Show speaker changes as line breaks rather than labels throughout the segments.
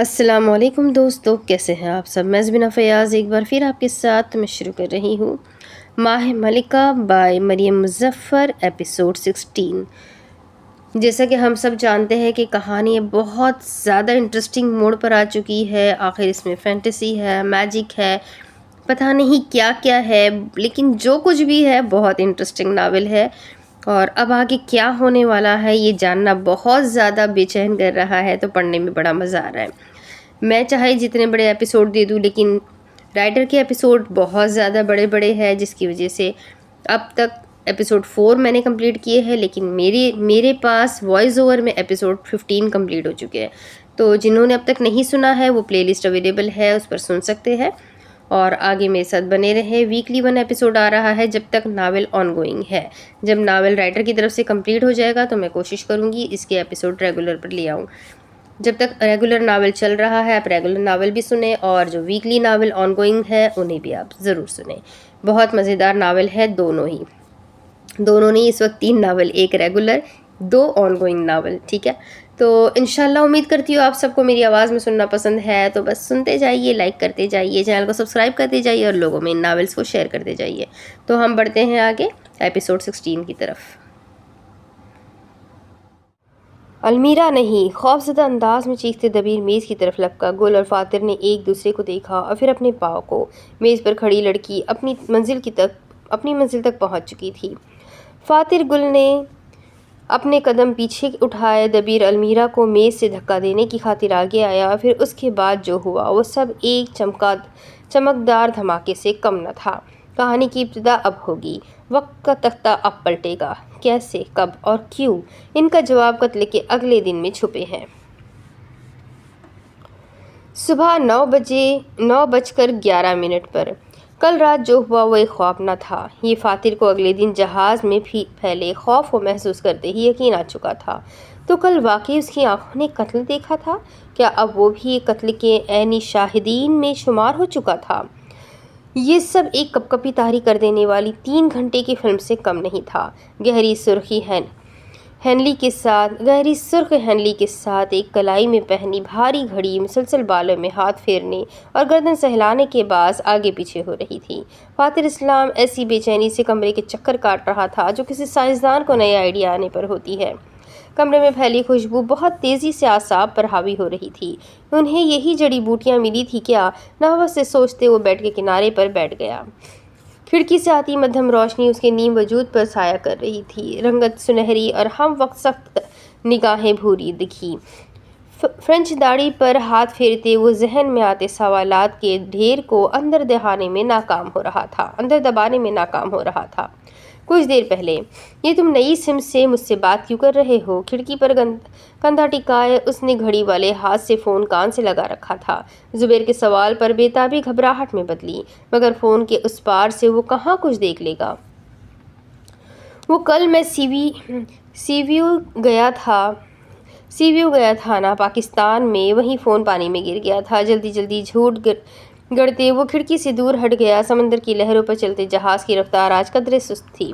السلام علیکم دوستو، کیسے ہیں آپ سب؟ میں زبینہ فیاض ایک بار پھر آپ کے ساتھ میں شروع کر رہی ہوں ماہ ملکہ بائی مریم مظفر ایپیسوڈ 16۔ جیسا کہ ہم سب جانتے ہیں کہ کہانی بہت زیادہ انٹرسٹنگ موڑ پر آ چکی ہے۔ آخر اس میں فینٹیسی ہے، میجک ہے، پتہ نہیں کیا کیا ہے، لیکن جو کچھ بھی ہے بہت انٹرسٹنگ ناول ہے۔ اور اب آگے کیا ہونے والا ہے یہ جاننا بہت زیادہ بے چین کر رہا ہے، تو پڑھنے میں بڑا مزہ آ رہا ہے۔ میں چاہے جتنے بڑے ایپیسوڈ دے دوں، لیکن رائٹر کے ایپیسوڈ بہت زیادہ بڑے بڑے ہیں، جس کی وجہ سے اب تک ایپیسوڈ 4 میں نے کمپلیٹ کیے ہیں، لیکن میرے پاس وائس اوور میں ایپیسوڈ 15 کمپلیٹ ہو چکے ہیں۔ تو جنہوں نے اب تک نہیں سنا ہے وہ پلے لسٹ اویلیبل ہے، اس پر سن سکتے ہیں۔ اور آگے میرے ساتھ بنے رہے۔ ویکلی 1 ایپیسوڈ آ رہا ہے جب تک ناول آن گوئنگ ہے۔ جب ناول رائٹر کی طرف سے کمپلیٹ ہو جائے گا تو میں کوشش کروں گی اس کے ایپیسوڈ ریگولر پر لے آؤں۔ جب تک ریگولر ناول چل رہا ہے آپ ریگولر ناول بھی سنیں، اور جو ویکلی ناول آن گوئنگ ہے انہیں بھی آپ ضرور سنیں۔ بہت مزیدار ناول ہے دونوں نہیں، اس وقت 3 ناول، ایک ریگولر، 2 آن گوئنگ ناول، ٹھیک ہے؟ تو انشاءاللہ امید کرتی ہوں آپ سب کو میری آواز میں سننا پسند ہے، تو بس سنتے جائیے، لائک کرتے جائیے، چینل کو سبسکرائب کرتے جائیے اور لوگوں میں ان ناولز کو شیئر کرتے جائیے۔ تو ہم بڑھتے ہیں آگے ایپیسوڈ 16 کی طرف۔ المیرا نہیں، خوفزدہ انداز میں چیختے دبیر میز کی طرف لپکا۔ گل اور فاتر نے ایک دوسرے کو دیکھا اور پھر اپنے پاؤں کو۔ میز پر کھڑی لڑکی اپنی منزل تک پہنچ چکی تھی۔ فاتر گل نے اپنے قدم پیچھے اٹھائے۔ دبیر المیرا کو میز سے دھکا دینے کی خاطر آگے آیا اور پھر اس کے بعد جو ہوا وہ سب ایک چمکدار دھماکے سے کم نہ تھا۔ کہانی کی ابتدا اب ہوگی۔ وقت کا تختہ اب پلٹے گا۔ کیسے، کب اور کیوں؟ ان کا جواب قتل کے اگلے دن میں چھپے ہیں۔ صبح 9:11 پر کل رات جو ہوا وہ ایک خواب نہ تھا۔ یہ فاتر کو اگلے دن جہاز میں پھیلے خوف کو محسوس کرتے ہی یقین آ چکا تھا۔ تو کل واقعی اس کی آنکھوں نے قتل دیکھا تھا؟ کیا اب وہ بھی قتل کے عینی شاہدین میں شمار ہو چکا تھا؟ یہ سب ایک کپکپی طاری کر دینے والی 3 گھنٹے کی فلم سے کم نہیں تھا۔ گہری سرخ ہینلی کے ساتھ ایک کلائی میں پہنی بھاری گھڑی مسلسل بالوں میں ہاتھ پھیرنے اور گردن سہلانے کے باعث آگے پیچھے ہو رہی تھی۔ فاتر اسلام ایسی بے چینی سے کمرے کے چکر کاٹ رہا تھا جو کسی سائنسدان کو نیا آئیڈیا آنے پر ہوتی ہے۔ کمرے میں پھیلی خوشبو بہت تیزی سے اعصاب پر حاوی ہو رہی تھی۔ انہیں یہی جڑی بوٹیاں ملی تھی کیا؟ نحوست سے سوچتے وہ بیڈ کے کنارے پر بیٹھ گیا۔ کھڑکی سے آتی مدھم روشنی اس کے نیم وجود پر سایہ کر رہی تھی۔ رنگت سنہری اور ہم وقت سخت نگاہیں بھوری دکھی۔ فرینچ داڑھی پر ہاتھ پھیرتے وہ ذہن میں آتے سوالات کے ڈھیر کو اندر دبانے میں ناکام ہو رہا تھا۔ کچھ دیر پہلے، یہ تم نئی سم سے مجھ سے بات کیوں کر رہے ہو؟ کھڑکی پر کندھا ٹکائے اس نے گھڑی والے ہاتھ سے فون کان سے لگا رکھا تھا۔ زبیر کے سوال پر بےتابی گھبراہٹ میں بدلی، مگر فون کے اس پار سے وہ کہاں کچھ دیکھ لے گا۔ وہ کل میں سی ویو گیا تھا نا پاکستان میں، وہیں فون پانی میں گر گیا تھا۔ جلدی جھوٹ گڑتے وہ کھڑکی سے دور ہٹ گیا۔ سمندر کی لہروں پر چلتے جہاز کی رفتار آج قدرے سست تھی۔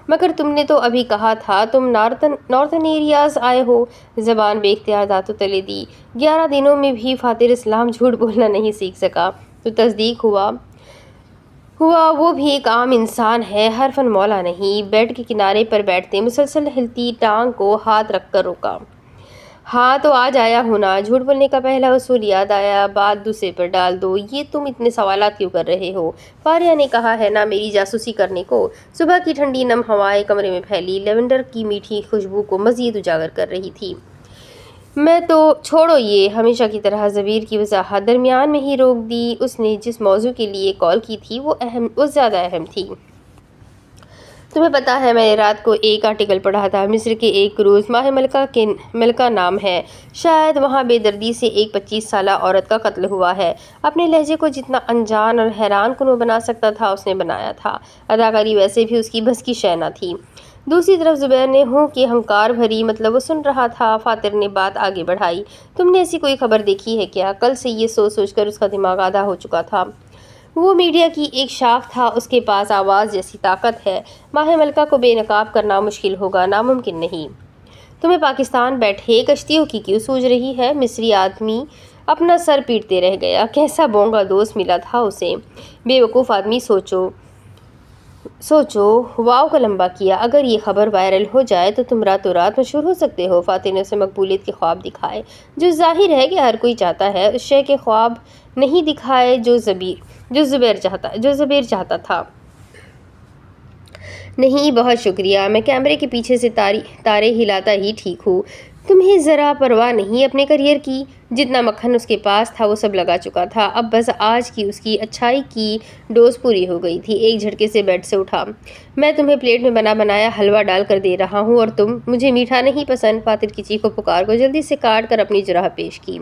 مگر تم نے تو ابھی کہا تھا تم نارتھن ایریاز آئے ہو۔ زبان بے اختیار دانتوں تلے دی۔ 11 دنوں میں بھی فاتر اسلام جھوٹ بولنا نہیں سیکھ سکا تو تصدیق ہوا وہ بھی ایک عام انسان ہے، ہر فن مولا نہیں۔ بیڈ کے کنارے پر بیٹھتے مسلسل ہلتی ٹانگ کو ہاتھ رکھ کر روکا۔ ہاں تو آج آیا ہونا۔ جھوٹ بولنے کا پہلا اصول یاد آیا، بات دوسرے پر ڈال دو۔ یہ تم اتنے سوالات کیوں کر رہے ہو؟ فاریہ نے کہا ہے نا میری جاسوسی کرنے کو۔ صبح کی ٹھنڈی نم ہوائیں کمرے میں پھیلی لیونڈر کی میٹھی خوشبو کو مزید اجاگر کر رہی تھی۔ میں تو چھوڑو یہ، ہمیشہ کی طرح زبیر کی وضاحت درمیان میں ہی روک دی۔ اس نے جس موضوع کے لیے کال کی تھی وہ زیادہ اہم تھی۔ تمہیں پتہ ہے میں نے رات کو ایک آرٹیکل پڑھا تھا، مصر کے ایک کروز، ماہ ملکہ نام ہے، شاید وہاں بے دردی سے ایک 25 سالہ عورت کا قتل ہوا ہے۔ اپنے لہجے کو جتنا انجان اور حیران کن بنا سکتا تھا اس نے بنایا تھا۔ اداکاری ویسے بھی اس کی بس کی شے نہ تھی۔ دوسری طرف زبیر نے ہوں کی ہنکار بھری مطلب وہ سن رہا تھا۔ فاتر نے بات آگے بڑھائی، تم نے ایسی کوئی خبر دیکھی ہے کیا؟ کل سے یہ سوچ کر اس کا دماغ آدھا ہو چکا تھا۔ وہ میڈیا کی ایک شاخ تھا، اس کے پاس آواز جیسی طاقت ہے۔ ماہ ملکہ کو بے نقاب کرنا مشکل ہوگا، ناممکن نہیں۔ تمہیں پاکستان بیٹھے کشتیوں کی کیوں سوج رہی ہے؟ مصری اپنا سر پیٹتے رہ گیا۔ کیسا بونگا دوست ملا تھا اسے۔ بیوقوف آدمی، سوچو واو کا لمبا کیا۔ اگر یہ خبر وائرل ہو جائے تو تم راتوں رات مشہور ہو سکتے ہو۔ فاتح نے اسے مقبولیت کے خواب دکھائے، جو ظاہر ہے کہ ہر کوئی چاہتا ہے۔ اس شے کے خواب نہیں دکھائے جو زبیر چاہتا تھا۔ نہیں، بہت شکریہ، میں کیمرے کے پیچھے سے تارے ہلاتا ہی ٹھیک ہوں۔ تمہیں ذرا پرواہ نہیں اپنے کیریئر کی؟ جتنا مکھن اس کے پاس تھا وہ سب لگا چکا تھا۔ اب بس آج کی اس کی اچھائی کی ڈوز پوری ہو گئی تھی۔ ایک جھٹکے سے بیڈ سے اٹھا۔ میں تمہیں پلیٹ میں بنا بنایا حلوہ ڈال کر دے رہا ہوں اور تم؟ مجھے میٹھا نہیں پسند۔ فاتح کی چیخ و پکار کو جلدی سے کاٹ کر اپنی جرح پیش کی۔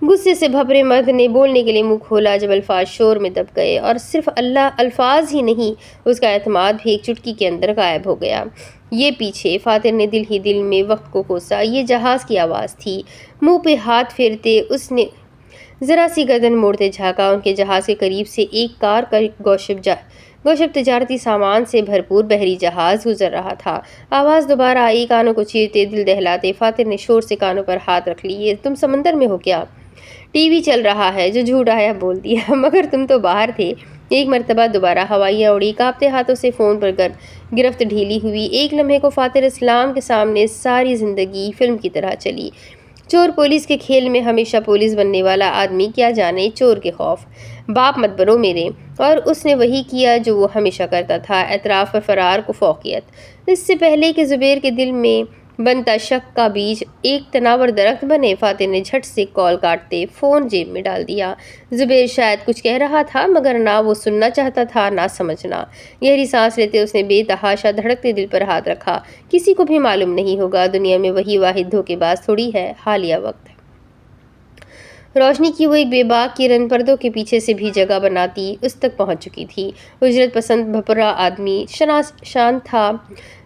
غصے سے بھرے مرد نے بولنے کے لیے منہ کھولا جب الفاظ شور میں دب گئے، اور صرف الفاظ ہی نہیں، اس کا اعتماد بھی ایک چٹکی کے اندر غائب ہو گیا۔ یہ پیچھے، فاتح نے دل ہی دل میں وقت کو کوسا، یہ جہاز کی آواز تھی۔ منہ پہ ہاتھ پھیرتے اس نے ذرا سی گردن موڑتے جھانکا۔ ان کے جہاز کے قریب سے ایک کار کا گوشب تجارتی سامان سے بھرپور بحری جہاز گزر رہا تھا۔ آواز دوبارہ آئی، کانوں کو چیرتے، دل دہلاتے۔ فاتح نے شور سے کانوں پر ہاتھ رکھ لیے۔ تم سمندر میں ہو کیا؟ ٹی وی چل رہا ہے، جو جھوٹ آیا بول دیا، مگر تم تو باہر تھے۔ ایک مرتبہ دوبارہ ہوائیاں اڑی، کانپتے ہاتھوں سے فون پر گرفت ڈھیلی ہوئی۔ ایک لمحے کو فاتح اسلام کے سامنے ساری زندگی فلم کی طرح چلی۔ چور پولیس کے کھیل میں ہمیشہ پولیس بننے والا آدمی کیا جانے چور کے خوف۔ باپ مت بنو میرے۔ اور اس نے وہی کیا جو وہ ہمیشہ کرتا تھا، اعتراف پر فرار کو فوقیت۔ اس سے پہلے کہ زبیر کے دل میں بنتا شک کا بیج ایک تناور درخت بنے، فاتح نے جھٹ سے کال کاٹتے فون جیب میں ڈال دیا۔ زبیر شاید کچھ کہہ رہا تھا، مگر نہ وہ سننا چاہتا تھا نہ سمجھنا۔ گہری سانس لیتے اس نے بے تحاشا دھڑکتے دل پر ہاتھ رکھا۔ کسی کو بھی معلوم نہیں ہوگا، دنیا میں وہی واحد دھوکے باز تھوڑی ہے، حالیہ وقت۔ روشنی کی وہ ایک بے باک کرن پردوں کے پیچھے سے بھی جگہ بناتی اس تک پہنچ چکی تھی۔ اجرت پسند بھپرا آدمی شانت تھا،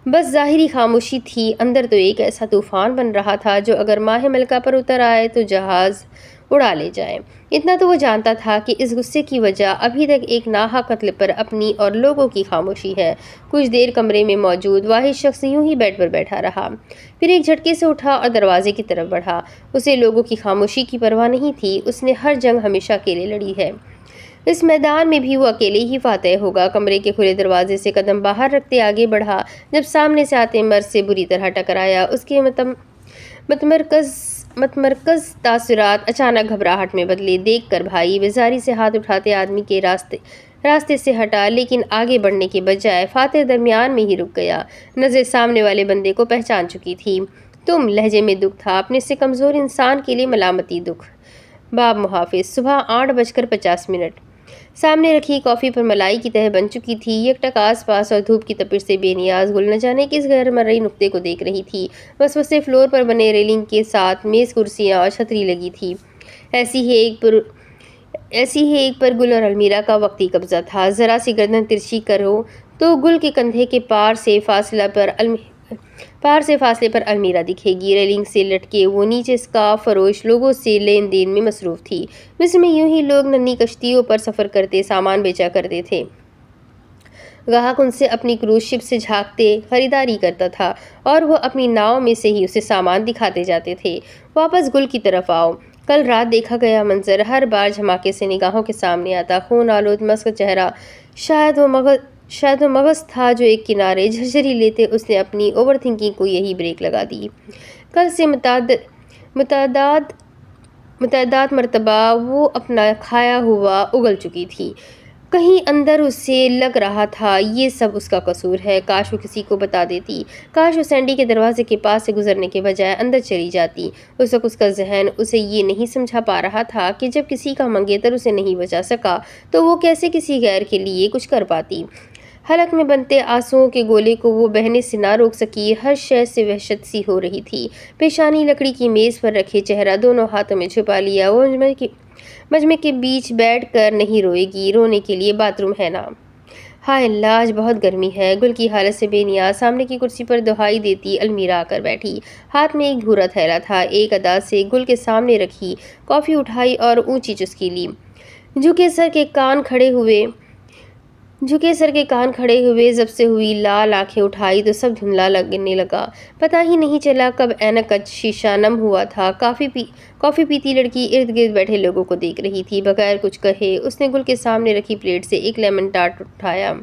بس ظاہری خاموشی تھی، اندر تو ایک ایسا طوفان بن رہا تھا جو اگر ماہ ملکہ پر اتر آئے تو جہاز اڑا لے جائے۔ اتنا تو وہ جانتا تھا کہ اس غصے کی وجہ ابھی تک ایک ناحق قتل پر اپنی اور لوگوں کی خاموشی ہے۔ کچھ دیر کمرے میں موجود واحد شخص یوں ہی بیڈ پر بیٹھا رہا، پھر ایک جھٹکے سے اٹھا اور دروازے کی طرف بڑھا۔ اسے لوگوں کی خاموشی کی پرواہ نہیں تھی، اس نے ہر جنگ ہمیشہ اکیلے لڑی ہے۔ اس میدان میں بھی وہ اکیلے ہی فاتح ہوگا۔ کمرے کے کھلے دروازے سے قدم باہر رکھتے آگے بڑھا، جب سامنے سے آتے مرد سے بری طرح ٹکرایا۔ اس کے متمرکز تاثرات اچانک گھبراہٹ میں بدلے۔ دیکھ کر بھائی، بیزاری سے ہاتھ اٹھاتے آدمی کے راستے سے ہٹا، لیکن آگے بڑھنے کے بجائے فاتح درمیان میں ہی رک گیا۔ نظر سامنے والے بندے کو پہچان چکی تھی۔ تم؟ لہجے میں دکھ تھا، اپنے سے کمزور انسان کے لیے ملامتی دکھ۔ باب محافظ۔ صبح 8:50۔ سامنے رکھی کافی پر ملائی کی تہہ بن چکی تھی۔ یکٹک آس پاس اور دھوپ کی تپش سے بے نیاز گل نہ جانے کس غیر مرئی نقطے کو دیکھ رہی تھی۔ وسوسے فلور پر بنے ریلنگ کے ساتھ میز، کرسیاں اور چھتری لگی تھی۔ ایسی ہی ایک پر گل اور المیرا کا وقتی قبضہ تھا۔ ذرا سی گردن ترچھی کرو تو گل کے کندھے کے پار سے فاصلے پر المیرا دکھے گی۔ ریلنگ سے لٹکے وہ نیچے اسکارف فروش لوگوں سے لین دین میں مصروف تھی۔ مصر میں یوں ہی لوگ ننھی کشتیوں پر سفر کرتے سامان بیچا کرتے تھے۔ گاہک ان سے اپنی کروز شپ سے جھانکتے خریداری کرتا تھا اور وہ اپنی ناؤ میں سے ہی اسے سامان دکھاتے جاتے تھے۔ واپس گل کی طرف آؤ۔ کل رات دیکھا گیا منظر ہر بار جھماکے سے نگاہوں کے سامنے آتا۔ خون آلود مسک چہرہ، شاید وہ مغز تھا جو ایک کنارے جھرجھری لیتے اس نے اپنی اوور تھنکنگ کو یہی بریک لگا دی۔ کل سے متعدد مرتبہ وہ اپنا کھایا ہوا اگل چکی تھی۔ کہیں اندر اسے لگ رہا تھا یہ سب اس کا قصور ہے۔ کاش وہ کسی کو بتا دیتی، کاش وہ سینڈی کے دروازے کے پاس سے گزرنے کے بجائے اندر چلی جاتی۔ اس وقت اس کا ذہن اسے یہ نہیں سمجھا پا رہا تھا کہ جب کسی کا منگیتر اسے نہیں بچا سکا تو وہ کیسے کسی غیر کے لیے کچھ کر پاتی۔ حلق میں بنتے آنسوؤں کے گولے کو وہ بہنے سے نہ روک سکی۔ ہر شے سے وحشت سی ہو رہی تھی۔ پیشانی لکڑی کی میز پر رکھے، چہرہ دونوں ہاتھوں میں چھپا لیا۔ وہ مجمع کے بیچ بیٹھ کر نہیں روئے گی، رونے کے لیے باتھ روم ہے نا۔ ہائے اللہ، آج بہت گرمی ہے۔ گل کی حالت سے بے نیاز سامنے کی کرسی پر دہائی دیتی المیرا آ کر بیٹھی۔ ہاتھ میں ایک بھورا تھیلا تھا۔ ایک ادا سے گل کے سامنے رکھی کافی اٹھائی اور اونچی چسکی لی۔ جھکے سر کے کان کھڑے ہوئے جھکے سر کے کان کھڑے ہوئے، جب سے ہوئی لال آنکھیں اٹھائی تو سب دھندلا لگنے لگا۔ پتہ ہی نہیں چلا کب اینک کا شیشہ نم ہوا تھا۔ کافی پیتی لڑکی ارد گرد بیٹھے لوگوں کو دیکھ رہی تھی۔ بغیر کچھ کہے اس نے گل کے سامنے رکھی پلیٹ سے ایک لیمن ٹارٹ اٹھایا۔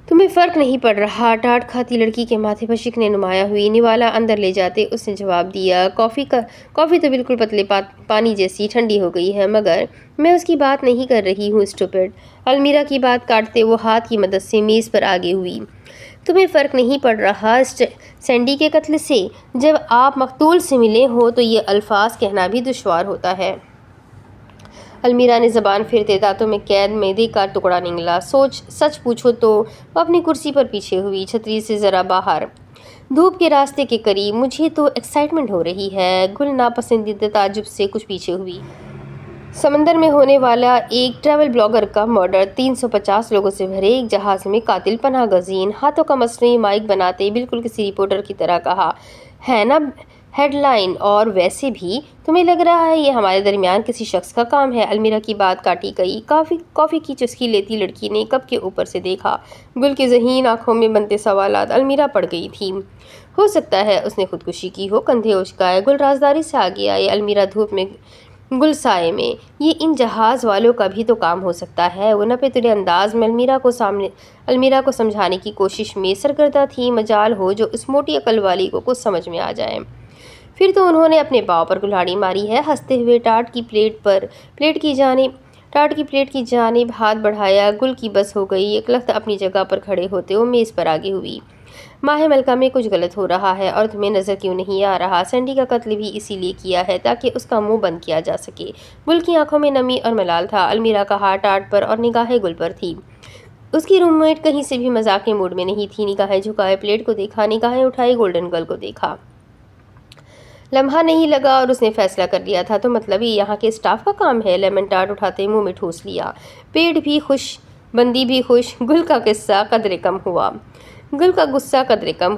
تمہیں فرق نہیں پڑ رہا؟ ٹارٹ کھاتی لڑکی کے ماتھے پر شکنیں نمایاں ہوئی۔ نوالا اندر لے جاتے اس نے جواب دیا، کافی تو بالکل پتلے پانی جیسی ٹھنڈی ہو گئی ہے، مگر میں اس کی بات نہیں کر رہی ہوں اسٹوپڈ۔ المیرا کی بات کاٹتے وہ ہاتھ کی مدد سے میز پر آگے ہوئی۔ تمہیں فرق نہیں پڑ رہا سینڈی کے قتل سے؟ جب آپ مقتول سے ملے ہو تو یہ الفاظ کہنا بھی دشوار ہوتا ہے۔ المیرا نے زبان پھیرتے دانتوں میں قید میدے کا ٹکڑا نگلا۔ سچ پوچھو تو وہ اپنی کرسی پر پیچھے ہوئی، چھتری سے ذرا باہر، دھوپ کے راستے کے قریب۔ مجھے تو ایکسائٹمنٹ ہو رہی ہے۔ گل ناپسندیدہ تعجب سے کچھ پیچھے ہوئی۔ سمندر میں ہونے والا ایک ٹریول بلاگر کا مرڈر، 350 لوگوں سے بھرے ایک جہاز میں قاتل پناہ گزین، ہاتھوں کا مصنوعی مائک بناتے بالکل کسی رپورٹر کی طرح کہا ہے نا ہیڈ لائن، اور ویسے بھی تمہیں لگ رہا ہے یہ ہمارے درمیان کسی شخص کا کام ہے؟ المیرا کی بات کاٹی گئی۔ کافی کی چسکی لیتی لڑکی نے کپ کے اوپر سے دیکھا۔ گل کی ذہین آنکھوں میں بنتے سوالات۔ المیرا پڑ گئی تھی۔ ہو سکتا ہے اس نے خودکشی کی ہو، کندھے اچکائے گل رازداری سے آگے آئے۔ المیرا دھوپ میں، گل سائے میں۔ یہ ان جہاز والوں کا بھی تو کام ہو سکتا ہے۔ وہ نپے تلے انداز میں المیرا کو سمجھانے کی کوشش میں سرگردہ تھی۔ مجال ہو جو اس موٹی عقل والی کو کچھ سمجھ میں آ جائے۔ پھر تو انہوں نے اپنے پاؤں پر کلہاڑی ماری ہے۔ ہنستے ہوئے ٹارٹ کی پلیٹ کی جانب ہاتھ بڑھایا۔ گل کی بس ہو گئی۔ ایک لخت اپنی جگہ پر کھڑے ہوتے وہ میز پر آگے ہوئی۔ ماہ ملکہ میں کچھ غلط ہو رہا ہے اور تمہیں نظر کیوں نہیں آ رہا؟ سینڈی کا قتل بھی اسی لیے کیا ہے تاکہ اس کا منہ بند کیا جا سکے۔ گل کی آنکھوں میں نمی اور ملال تھا۔ المیرا کا ہاتھ ٹارٹ پر اور نگاہیں گل پر تھی۔ اس کی روم میٹ کہیں سے بھی مذاق کے موڈ میں نہیں تھی۔ نگاہیں جھکائے پلیٹ کو دیکھا، نگاہیں اٹھائی گولڈن گرل کو دیکھا۔ لمحہ نہیں لگا اور اس نے فیصلہ کر لیا تھا، تو مطلب یہ یہاں کے اسٹاف کا کام ہے؟ لیمن ٹارٹ اٹھاتے منہ میں ٹھوس لیا۔ پیٹ بھی خوش، بندی بھی خوش۔ گل کا غصہ قدرے کم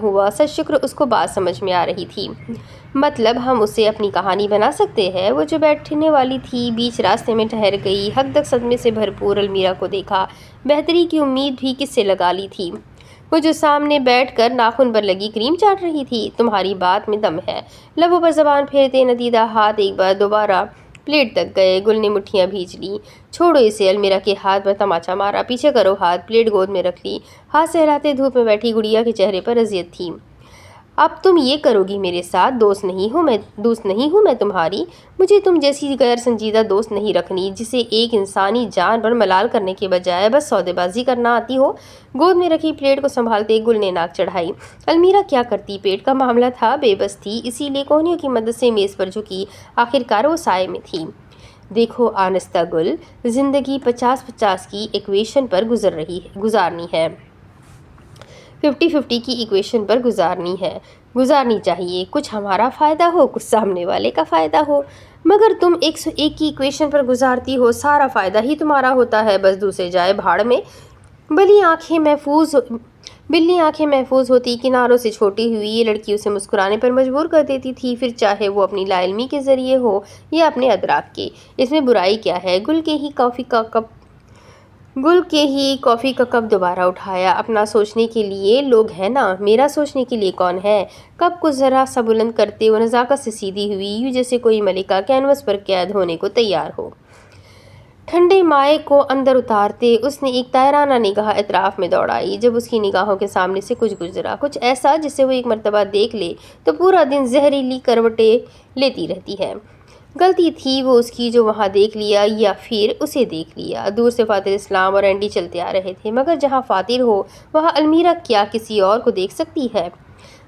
ہوا۔ سچ شکر اس کو بات سمجھ میں آ رہی تھی۔ مطلب ہم اسے اپنی کہانی بنا سکتے ہیں؟ وہ جو بیٹھنے والی تھی بیچ راستے میں ٹھہر گئی۔ حق تک صدمے سے بھرپور المیرا کو دیکھا۔ بہتری کی امید بھی کس سے لگا لی تھی؟ وہ جو سامنے بیٹھ کر ناخن پر لگی کریم چاٹ رہی تھی۔ تمہاری بات میں دم ہے۔ لبوں پر زبان پھیرتے ندیدہ ہاتھ ایک بار دوبارہ پلیٹ تک گئے۔ گل نے مٹھیاں بھیج لی۔ چھوڑو اسے۔ المیرا کے ہاتھ پر تماچا مارا۔ پیچھے کرو ہاتھ۔ پلیٹ گود میں رکھ لی۔ ہاتھ سہلاتے دھوپ میں بیٹھی گڑیا کے چہرے پر اذیت تھی۔ اب تم یہ کرو گی میرے ساتھ؟ دوست نہیں ہوں میں تمہاری؟ مجھے تم جیسی غیر سنجیدہ دوست نہیں رکھنی جسے ایک انسانی جان پر ملال کرنے کے بجائے بس سودے بازی کرنا آتی ہو۔ گود میں رکھی پلیٹ کو سنبھالتے گل نے ناک چڑھائی۔ المیرا کیا کرتی؟ پیٹ کا معاملہ تھا، بے بس تھی، اسی لیے کوہنیوں کی مدد سے میز پر جھکی۔ آخرکار وہ سائے میں تھی۔ دیکھو آنستہ گل، زندگی 50-50 کی ایکویشن پر گزارنی ہے۔ 50-50 کی ایکویشن پر گزارنی چاہیے۔ کچھ ہمارا فائدہ ہو، کچھ سامنے والے کا فائدہ ہو۔ مگر تم 101 کی ایکویشن پر گزارتی ہو، سارا فائدہ ہی تمہارا ہوتا ہے، بس دوسرے جائے بھاڑ میں۔ بلی آنکھیں محفوظ ہوتی، کناروں سے چھوٹی ہوئی یہ لڑکی اسے مسکرانے پر مجبور کر دیتی تھی، پھر چاہے وہ اپنی لا علمی کے ذریعے ہو یا اپنے ادراک کے۔ اس میں برائی کیا ہے؟ گل کے ہی کافی کا کپ دوبارہ اٹھایا۔ اپنا سوچنے کے لیے لوگ ہیں نا، میرا سوچنے کے لیے کون ہے؟ کپ کو ذرا سا بلند کرتے وہ نزاکت سے سیدھی ہوئی، یوں جیسے کوئی ملکہ کینوس پر قید ہونے کو تیار ہو۔ ٹھنڈے مائع کو اندر اتارتے اس نے ایک طائرانہ نگاہ اطراف میں دوڑائی۔ جب اس کی نگاہوں کے سامنے سے کچھ گزرا، کچھ ایسا جسے وہ ایک مرتبہ دیکھ لے تو پورا دن زہریلی کروٹیں لیتی رہتی ہے۔ غلطی تھی وہ اس کی جو وہاں دیکھ لیا، یا پھر اسے دیکھ لیا۔ دور سے فاتر اسلام اور اینڈی چلتے آ رہے تھے، مگر جہاں فاتر ہو وہاں المیرا کیا کسی اور کو دیکھ سکتی ہے؟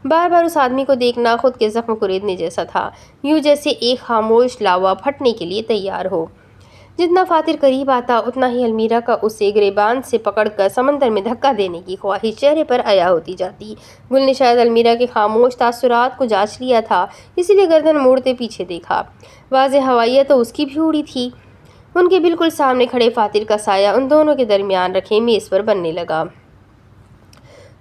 بار بار اس آدمی کو دیکھنا خود کے زخم کو ریدنے جیسا تھا، یوں جیسے ایک خاموش لاوا پھٹنے کے لیے تیار ہو۔ جتنا فاتر قریب آتا اتنا ہی المیرا کا اسے گریبان سے پکڑ کر سمندر میں دھکا دینے کی خواہش چہرے پر عیاں ہوتی جاتی۔ گل نے شاید المیرا کے خاموش تاثرات کو جانچ لیا تھا، اسی لیے گردن موڑتے پیچھے دیکھا۔ واضح ہوائیت تو اس کی بھی اڑی تھی۔ ان کے بالکل سامنے کھڑے فاتر کا سایہ ان دونوں کے درمیان رکھے میز پر بننے لگا۔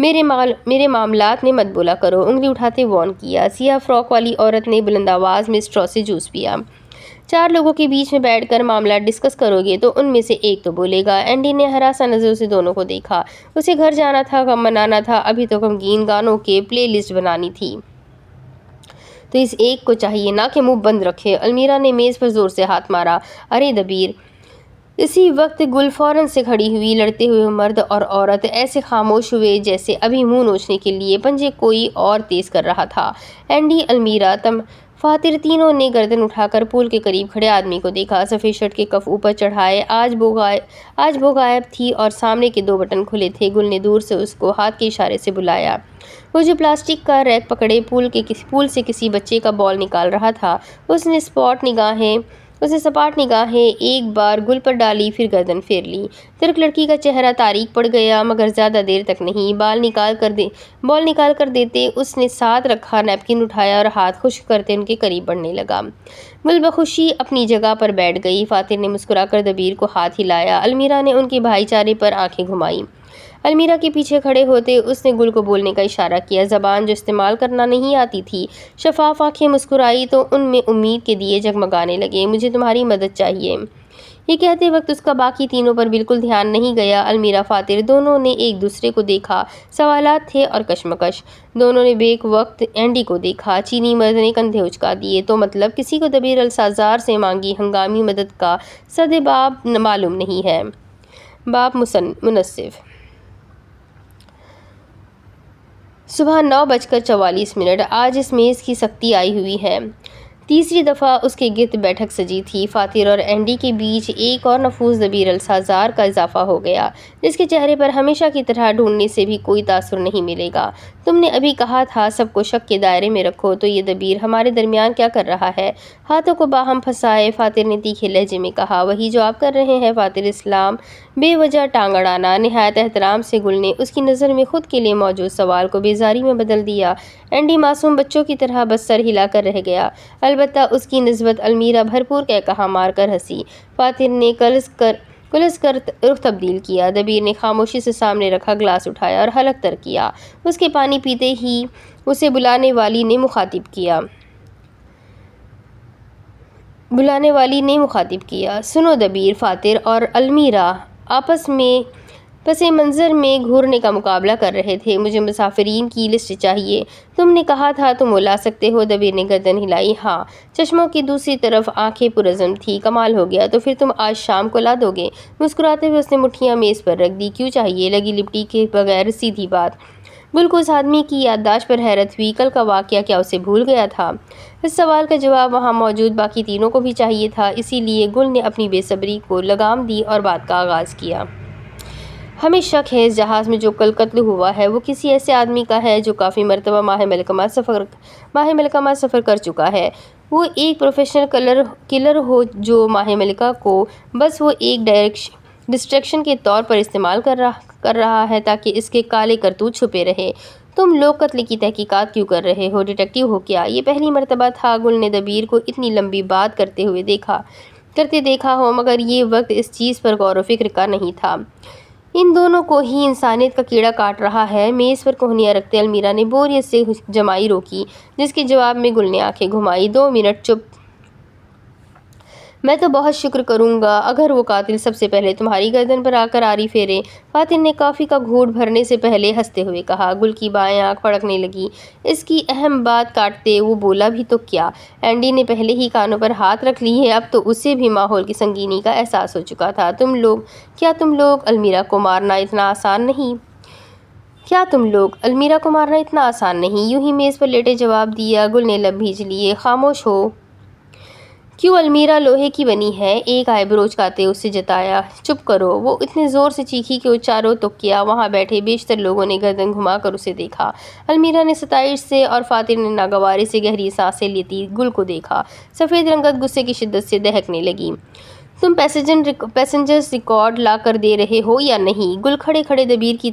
میرے معاملات میں مت بولا کرو، انگلی اٹھاتے وارن کیا۔ سیاہ فراک والی عورت نے بلند آواز میں اسٹرا سے جوس پیا۔ 4 لوگوں کے بیچ میں بیٹھ کر معاملہ ڈسکس کرو گے تو ان میں سے ایک تو بولے گا۔ اینڈی نے ہراساں نظروں سے دونوں کو دیکھا۔ اسے گھر جانا تھا، غم منانا تھا، ابھی تو غمگین گانوں کے پلے لسٹ بنانی تھی۔ تو اس ایک کو چاہیے نا کہ منہ بند رکھے۔ المیرا نے میز پر زور سے ہاتھ مارا۔ ارے دبیر! اسی وقت گل فوراً سے کھڑی ہوئی۔ لڑتے ہوئے مرد اور عورت ایسے خاموش ہوئے جیسے ابھی منہ نوچنے کے لیے پنجے کوئی اور تیز کر رہا تھا۔ اینڈی، المیرا، فاتر، تینوں نے گردن اٹھا کر پول کے قریب کھڑے آدمی کو دیکھا۔ سفید شرٹ کے کف اوپر چڑھائے، آج وہ غائب تھی اور سامنے کے 2 بٹن کھلے تھے۔ گل نے دور سے اس کو ہاتھ کے اشارے سے بلایا۔ وہ جو پلاسٹک کا ریک پکڑے پول سے کسی بچے کا بال نکال رہا تھا، اس نے سپاٹ نگاہیں ایک بار گل پر ڈالی، پھر گردن پھیر لی۔ ترک لڑکی کا چہرہ تاریک پڑ گیا، مگر زیادہ دیر تک نہیں۔ بال نکال کر دیتے اس نے ساتھ رکھا نیپکن اٹھایا اور ہاتھ خشک کرتے ان کے قریب بڑھنے لگا۔ گل بخوشی اپنی جگہ پر بیٹھ گئی۔ فاتر نے مسکرا کر دبیر کو ہاتھ ہلایا۔ المیرا نے ان کے بھائی چارے پر آنکھیں گھمائیں۔ المیرا کے پیچھے کھڑے ہوتے اس نے گل کو بولنے کا اشارہ کیا، زبان جو استعمال کرنا نہیں آتی تھی۔ شفاف آنکھیں مسکرائی تو ان میں امید کے دیے جگمگانے لگے۔ مجھے تمہاری مدد چاہیے۔ یہ کہتے وقت اس کا باقی تینوں پر بالکل دھیان نہیں گیا۔ المیرا، فاتر دونوں نے ایک دوسرے کو دیکھا۔ سوالات تھے اور کشمکش۔ دونوں نے بیک وقت اینڈی کو دیکھا۔ چینی مرد نے کندھے اچکا دیے۔ تو مطلب کسی کو دبیر السازار سے مانگی ہنگامی مدد کا صد باب معلوم نہیں ہے۔ باب منصف۔ صبح 9:44۔ آج اس میز کی سختی آئی ہوئی ہے۔ تیسری دفعہ اس کے گرد بیٹھک سجی تھی۔ فاتر اور اینڈی کے بیچ ایک اور نفوذ دبیر السازار کا اضافہ ہو گیا، جس کے چہرے پر ہمیشہ کی طرح ڈھونڈنے سے بھی کوئی تاثر نہیں ملے گا۔ تم نے ابھی کہا تھا سب کو شک کے دائرے میں رکھو، تو یہ دبیر ہمارے درمیان کیا کر رہا ہے؟ ہاتھوں کو باہم پھنسائے فاتر نے تیکھے لہجے میں کہا۔ وہی جو آپ کر رہے ہیں فاتر، اسلام بے وجہ ٹانگ اڑانا۔ نہایت احترام سے گل نے اس کی نظر میں خود کے لیے موجود سوال کو بیزاری میں بدل دیا۔ اینڈی معصوم بچوں کی طرح بس سر ہلا کر رہ گیا۔ البتہ اس کی نسبت المیرا بھرپور قہقہا مار کر ہنسی۔ فاتر نے کلس کر رخ تبدیل کیا۔ دبیر نے خاموشی سے سامنے رکھا گلاس اٹھایا اور حلق تر کیا۔ اس کے پانی پیتے ہی اسے بلانے والی نے مخاطب کیا۔ سنو دبیر، فاتر اور المیرا آپس میں پس منظر میں گھورنے کا مقابلہ کر رہے تھے۔ مجھے مسافرین کی لسٹ چاہیے۔ تم نے کہا تھا تم وہ لا سکتے ہو۔ دبیر نے گردن ہلائی۔ ہاں۔ چشموں کی دوسری طرف آنکھیں پرعزم تھیں۔ کمال ہو گیا، تو پھر تم آج شام کو لا دو گے؟ مسکراتے ہوئے اس نے مٹھیاں میز پر رکھ دی۔ کیوں چاہیے؟ لگی لپٹی کے بغیر سیدھی بات۔ گل کو اس آدمی کی یادداشت پر حیرت ہوئی۔ کل کا واقعہ کیا اسے بھول گیا تھا؟ اس سوال کا جواب وہاں موجود باقی تینوں کو بھی چاہیے تھا، اسی لیے گل نے اپنی بے صبری کو لگام دی اور بات کا آغاز کیا۔ ہمیں شک ہے اس جہاز میں جو کل قتل ہوا ہے وہ کسی ایسے آدمی کا ہے جو کافی مرتبہ ماہ ملکہ سفر کر چکا ہے۔ وہ ایک پروفیشنل کلر ہو جو ماہ ملکہ کو بس وہ ایک ڈسٹریکشن کے طور پر استعمال کر رہا ہے تاکہ اس کے کالے کرتوت چھپے رہے۔ تم لوگ قتل کی تحقیقات کیوں کر رہے ہو؟ ڈیٹیکٹیو ہو کیا؟ یہ پہلی مرتبہ تھا گل نے دبیر کو اتنی لمبی بات کرتے دیکھا ہو، مگر یہ وقت اس چیز پر غور و فکر کا نہیں تھا۔ ان دونوں کو ہی انسانیت کا کیڑا کاٹ رہا ہے۔ میز پر کوہنیاں رکھتے المیرا نے بوریت سے جمائی روکی، جس کے جواب میں گل نے آنکھیں گھمائی۔ 2 منٹ چپ۔ میں تو بہت شکر کروں گا اگر وہ قاتل سب سے پہلے تمہاری گردن پر آ کر آری پھیرے۔ فاتر نے کافی کا گھونٹ بھرنے سے پہلے ہنستے ہوئے کہا۔ گل کی بائیں آنکھ پھڑکنے لگی۔ اس کی اہم بات کاٹتے وہ بولا بھی تو کیا؟ اینڈی نے پہلے ہی کانوں پر ہاتھ رکھ لیے، اب تو اسے بھی ماحول کی سنگینی کا احساس ہو چکا تھا۔ تم لوگ المیرا کو مارنا اتنا آسان نہیں۔ یوں ہی میز پر لیٹے جواب دیا۔ گل نے لب بھیج لیے۔ خاموش ہو۔ کیوں المیرا لوہے کی بنی ہے؟ ایک آئی برو اچکاتے اسے جتایا۔ چپ کرو۔ وہ اتنے زور سے چیخی کہ چاروں تکیا وہاں بیٹھے بیشتر لوگوں نے گردن گھما کر اسے دیکھا۔ المیرا نے ستائش سے اور فاتر نے ناگواری سے گہری سانسیں لیتی گل کو دیکھا۔ سفید رنگت غصے کی شدت سے دہکنے لگی۔ تم پیسنجرز ریکارڈ لا کر دے رہے ہو یا نہیں؟ گل کھڑے کھڑے دبیر کی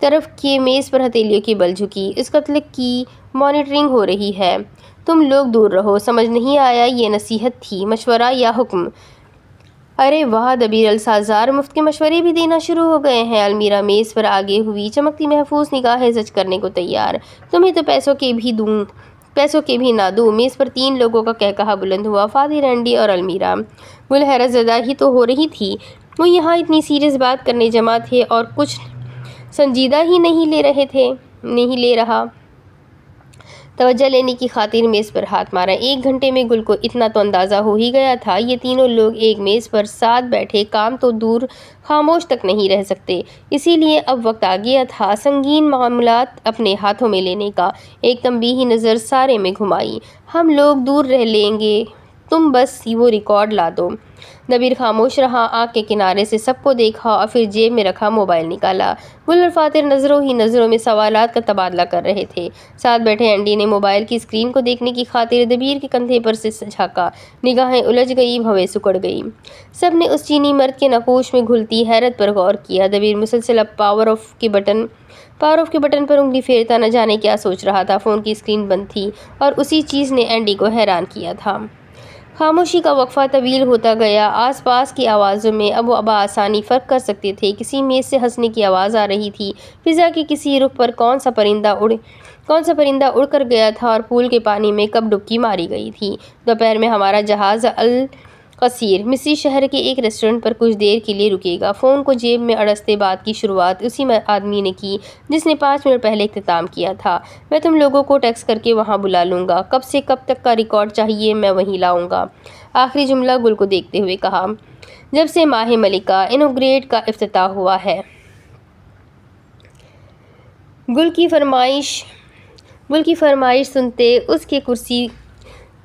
طرف کے میز پر ہتھیلیوں کی بل جھکی۔ اس قتل کی مانیٹرنگ ہو رہی ہے۔ تم لوگ دور رہو۔ سمجھ نہیں آیا یہ نصیحت تھی، مشورہ یا حکم؟ ارے واہ، دبیر السازار مفت کے مشورے بھی دینا شروع ہو گئے ہیں۔ المیرا میز پر آگے ہوئی چمکتی محفوظ نگاہیں زج کرنے کو تیار۔ تمہیں تو پیسوں کے بھی نہ دوں۔ میز پر 3 لوگوں کا کہکہا بلند ہوا، فاتر، اینڈی اور المیرا۔ گل حیرت زدہ ہی تو ہو رہی تھی، وہ یہاں اتنی سیریس بات کرنے جمع تھے اور کچھ سنجیدہ ہی نہیں لے رہا۔ توجہ لینے کی خاطر میز پر ہاتھ مارا۔ 1 گھنٹے میں گل کو اتنا تو اندازہ ہو ہی گیا تھا، یہ تینوں لوگ ایک میز پر ساتھ بیٹھے کام تو دور خاموش تک نہیں رہ سکتے۔ اسی لیے اب وقت آ گیا تھا سنگین معاملات اپنے ہاتھوں میں لینے کا۔ ایک تنبیہی نظر سارے میں گھمائی۔ ہم لوگ دور رہ لیں گے، تم بس وہ ریکارڈ لا دو۔ دبیر خاموش رہا، آنکھ کے کنارے سے سب کو دیکھا اور پھر جیب میں رکھا موبائل نکالا۔ گل اور فاتر نظروں ہی نظروں میں سوالات کا تبادلہ کر رہے تھے۔ ساتھ بیٹھے اینڈی نے موبائل کی اسکرین کو دیکھنے کی خاطر دبیر کے کندھے پر سے جھانکا۔ نگاہیں الجھ گئی، بھویں سکڑ گئی۔ سب نے اس چینی مرد کے نقوش میں گھلتی حیرت پر غور کیا۔ دبیر مسلسل اب پاور آف کے بٹن پر انگلی پھیرتا نہ جانے کیا سوچ رہا تھا۔ فون کی اسکرین بند تھی اور اسی چیز نے اینڈی کو حیران کیا تھا۔ خاموشی کا وقفہ طویل ہوتا گیا۔ آس پاس کی آوازوں میں اب وہ بآسانی فرق کر سکتے تھے۔ کسی میز سے ہنسنے کی آواز آ رہی تھی، فضا کے کسی رخ پر کون سا پرندہ اڑ کر گیا تھا اور پول کے پانی میں کب ڈبکی ماری گئی تھی۔ دوپہر میں ہمارا جہاز القصیر مصری شہر کے ایک ریسٹورنٹ پر کچھ دیر کے لیے رکے گا۔ فون کو جیب میں اڑستے بات کی شروعات اسی آدمی نے کی جس نے 5 منٹ پہلے اختتام کیا تھا۔ میں تم لوگوں کو ٹیکسٹ کر کے وہاں بلا لوں گا، کب سے کب تک کا ریکارڈ چاہیے میں وہیں لاؤں گا۔ آخری جملہ گل کو دیکھتے ہوئے کہا۔ جب سے ماہ ملکہ انوگریٹ کا افتتاح ہوا ہے، گل کی فرمائش سنتے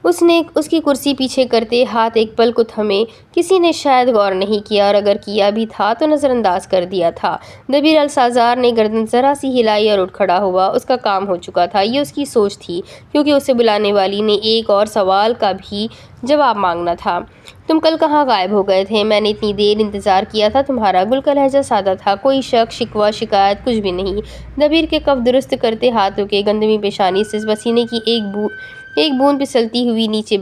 اس نے اس کی کرسی پیچھے کرتے ہاتھ ایک پل کو تھمے۔ کسی نے شاید غور نہیں کیا اور اگر کیا بھی تھا تو نظر انداز کر دیا تھا۔ دبیر السازار نے گردن ذرا سی ہلائی اور اٹھ کھڑا ہوا۔ اس کا کام ہو چکا تھا، یہ اس کی سوچ تھی، کیونکہ اسے بلانے والی نے ایک اور سوال کا بھی جواب مانگنا تھا۔ تم کل کہاں غائب ہو گئے تھے؟ میں نے اتنی دیر انتظار کیا تھا تمہارا۔ گل کا لہجہ سادہ تھا، کوئی شک، شکوہ، شکایت کچھ بھی نہیں۔ دبیر کے کف درست کرتے ہاتھ رکے، گندمی پیشانی سے پسینے کی ایک بوند پھسلتی ہوئی نیچے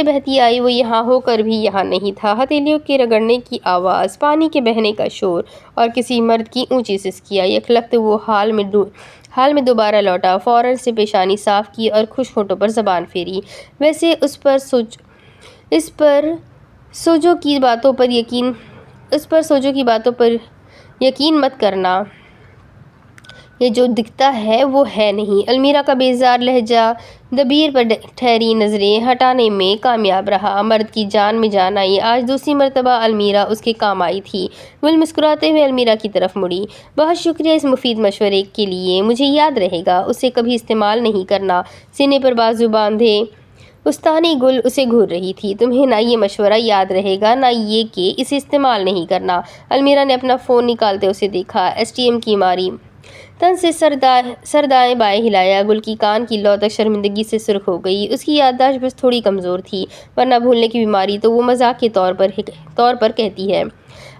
بہتی آئی۔ وہ یہاں ہو کر بھی یہاں نہیں تھا۔ ہتھیلیوں کے رگڑنے کی آواز، پانی کے بہنے کا شور اور کسی مرد کی اونچی سسکیاں، یکلخت وہ حال میں دوبارہ لوٹا۔ فوراً سے پیشانی صاف کی اور خشک ہونٹوں پر زبان پھیری۔ ویسے اس پر سوجو کی باتوں پر یقین مت کرنا، یہ جو دکھتا ہے وہ ہے نہیں۔ المیرا کا بیزار لہجہ دبیر پر ٹھہری نظریں ہٹانے میں کامیاب رہا۔ مرد کی جان میں جان آئی۔ آج دوسری مرتبہ المیرا اس کے کام آئی تھی۔ گل مسکراتے ہوئے المیرا کی طرف مڑی۔ بہت شکریہ اس مفید مشورے کے لیے، مجھے یاد رہے گا اسے کبھی استعمال نہیں کرنا۔ سینے پر بازو باندھے استانی گل اسے گھور رہی تھی۔ تمہیں نہ یہ مشورہ یاد رہے گا نہ یہ کہ اسے استعمال نہیں کرنا۔ المیرا نے اپنا فون نکالتے اسے دیکھا، STM کی ماری، تن سے سر دائیں بائیں ہلایا۔ گل کی کان کی لو تک شرمندگی سے سرخ ہو گئی۔ اس کی یادداشت بس تھوڑی کمزور تھی، ورنہ بھولنے کی بیماری تو وہ مذاق کے طور پر کہتی ہے۔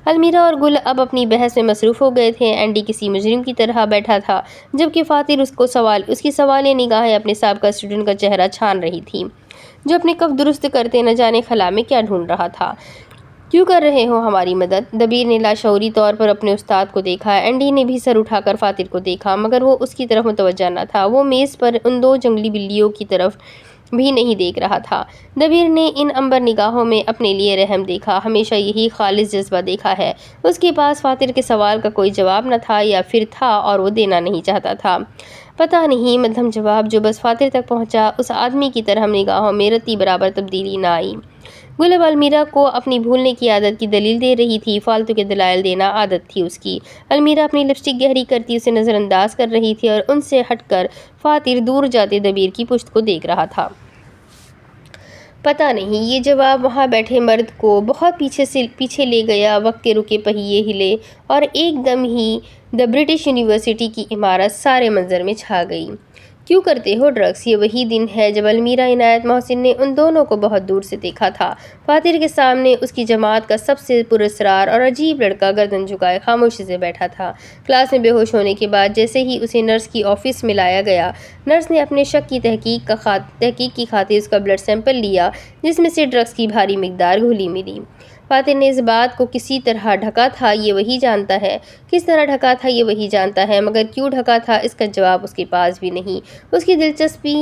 المیرا اور گل اب اپنی بحث میں مصروف ہو گئے تھے۔ اینڈی کسی مجرم کی طرح بیٹھا تھا، جبکہ فاتر اس کی سوالیہ نگاہیں اپنے سابقہ اسٹوڈنٹ کا چہرہ چھان رہی تھی، جو اپنے کف درست کرتے نہ جانے خلا میں کیا ڈھونڈ رہا تھا۔ کیوں کر رہے ہو ہماری مدد؟ دبیر نے لاشعوری طور پر اپنے استاد کو دیکھا۔ اینڈی نے بھی سر اٹھا کر فاتر کو دیکھا، مگر وہ اس کی طرف متوجہ نہ تھا۔ وہ میز پر ان 2 جنگلی بلیوں کی طرف بھی نہیں دیکھ رہا تھا۔ دبیر نے ان عنبر نگاہوں میں اپنے لیے رحم دیکھا، ہمیشہ یہی خالص جذبہ دیکھا ہے۔ اس کے پاس فاتر کے سوال کا کوئی جواب نہ تھا، یا پھر تھا اور وہ دینا نہیں چاہتا تھا۔ پتہ نہیں، مدھم جواب جو بس فاتر تک پہنچا۔ اس آدمی کی طرح نگاہوں میں رتی برابر تبدیلی نہ آئی۔ گل اب المیرا کو اپنی بھولنے کی عادت کی دلیل دے رہی تھی، فالتو کے دلائل دینا عادت تھی اس کی۔ المیرا اپنی لپسٹک گہری کرتی اسے نظر انداز کر رہی تھی اور ان سے ہٹ کر فاتر دور جاتے دبیر کی پشت کو دیکھ رہا تھا۔ پتہ نہیں، یہ جواب وہاں بیٹھے مرد کو بہت پیچھے لے گیا۔ وقت کے رکے پہیے ہلے اور ایک دم ہی دی برٹش یونیورسٹی کی عمارت سارے منظر میں چھا گئی۔ کیوں کرتے ہو ڈرگس؟ یہ وہی دن ہے جب المیرا عنایت محسن نے ان دونوں کو بہت دور سے دیکھا تھا۔ فاتر کے سامنے اس کی جماعت کا سب سے پراسرار اور عجیب لڑکا گردن جھکائے خاموشی سے بیٹھا تھا۔ کلاس میں بے ہوش ہونے کے بعد جیسے ہی اسے نرس کی آفس میں لایا گیا، نرس نے اپنے شک کی تحقیق کی خاطر اس کا بلڈ سیمپل لیا، جس میں سے ڈرگس کی بھاری مقدار گھلی ملی۔ فاتر نے اس بات کو کسی طرح ڈھکا تھا یہ وہی جانتا ہے، کس طرح ڈھکا تھا یہ وہی جانتا ہے، مگر کیوں ڈھکا تھا اس کا جواب اس کے پاس بھی نہیں۔ اس کی دلچسپی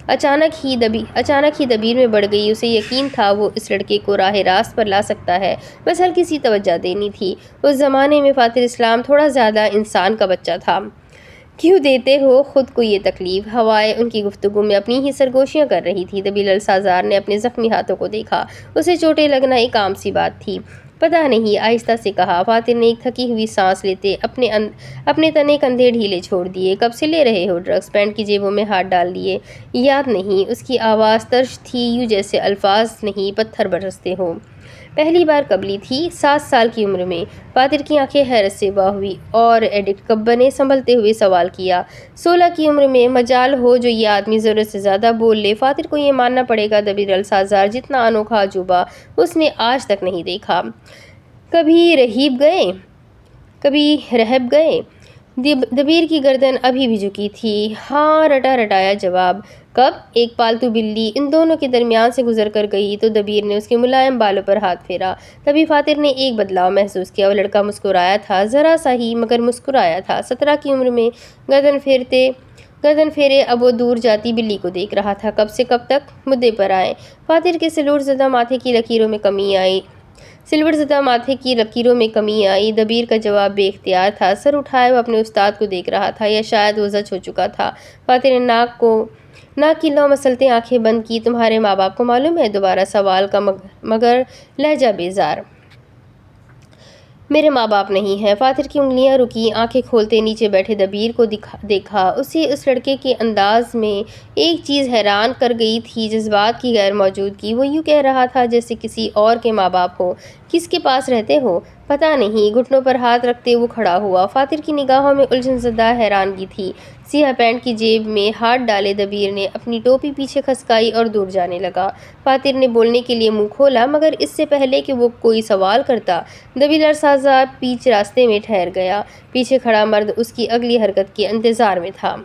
اچانک ہی دبیر میں بڑھ گئی۔ اسے یقین تھا وہ اس لڑکے کو راہ راست پر لا سکتا ہے، بس ہلکی سی توجہ دینی تھی۔ اس زمانے میں فاتر اسلام تھوڑا زیادہ انسان کا بچہ تھا۔ کیوں دیتے ہو خود کو یہ تکلیف؟ ہوائیں ان کی گفتگو میں اپنی ہی سرگوشیاں کر رہی تھی۔ طبی للسازار نے اپنے زخمی ہاتھوں کو دیکھا۔ اسے چوٹیں لگنا ایک عام سی بات تھی۔ پتہ نہیں، آہستہ سے کہا۔ فاتر نے ایک تھکی ہوئی سانس لیتے اپنے تنے کندھے ڈھیلے چھوڑ دیے۔ کب سے لے رہے ہو ڈرگس؟ پینٹ کی جیبوں میں ہاتھ ڈال لیے۔ یاد نہیں۔ اس کی آواز ترش تھی، یوں جیسے الفاظ نہیں پتھر برستے ہوں۔ پہلی بار کب لی تھی؟ 7 سال کی عمر میں۔ فاتر کی آنکھیں حیرت سے واہ ہوئی اور ایڈکٹ کب بنے؟ سنبھلتے ہوئے سوال کیا۔ 16 کی عمر میں۔ مجال ہو جو یہ آدمی ضرورت سے زیادہ بول لے۔ فاتر کو یہ ماننا پڑے گا دبیر السازار جتنا انوکھا عجوبہ اس نے آج تک نہیں دیکھا۔ کبھی رہب گئے؟ دبیر کی گردن ابھی بھی جھکی تھی۔ ہاں، رٹا رٹایا جواب۔ کب؟ ایک پالتو بلی ان دونوں کے درمیان سے گزر کر گئی تو دبیر نے اس کے ملائم بالوں پر ہاتھ پھیرا۔ تبھی فاتر نے ایک بدلاؤ محسوس کیا۔ وہ لڑکا مسکرایا تھا، ذرا سا ہی مگر مسکرایا تھا۔ 17 کی عمر میں۔ گردن پھیرے اب وہ دور جاتی بلی کو دیکھ رہا تھا۔ کب سے کب تک؟ مدعے پر آئیں۔ فاتر کے سلوٹ زدہ ماتھے کی لکیروں میں کمی آئی۔ دبیر کا جواب بے اختیار تھا۔ سر اٹھائے وہ اپنے استاد کو دیکھ رہا تھا، یا شاید وہ زچ ہو چکا تھا۔ فاتر نے ناک کی لو مسلتے آنکھیں بند کی۔ تمہارے ماں باپ کو معلوم ہے؟ دوبارہ سوال کا مگر لہجہ بیزار۔ میرے ماں باپ نہیں ہیں۔ فاتر کی انگلیاں رکی، آنکھیں کھولتے نیچے بیٹھے دبیر کو دیکھا۔ اسے اس لڑکے کے انداز میں ایک چیز حیران کر گئی تھی، جذبات کی غیر موجودگی۔ وہ یوں کہہ رہا تھا جیسے کسی اور کے ماں باپ ہو۔ کس کے پاس رہتے ہو؟ پتہ نہیں۔ گھٹنوں پر ہاتھ رکھتے وہ کھڑا ہوا۔ فاتر کی نگاہوں میں الجھن زدہ حیرانگی تھی۔ سیاہ پینٹ کی جیب میں ہاتھ ڈالے دبیر نے اپنی ٹوپی پیچھے کھسکائی اور دور جانے لگا۔ فاتر نے بولنے کے لیے منہ کھولا، مگر اس سے پہلے کہ وہ کوئی سوال کرتا دبیر السازار پیچ راستے میں ٹھہر گیا۔ پیچھے کھڑا مرد اس کی اگلی حرکت کے انتظار میں تھا۔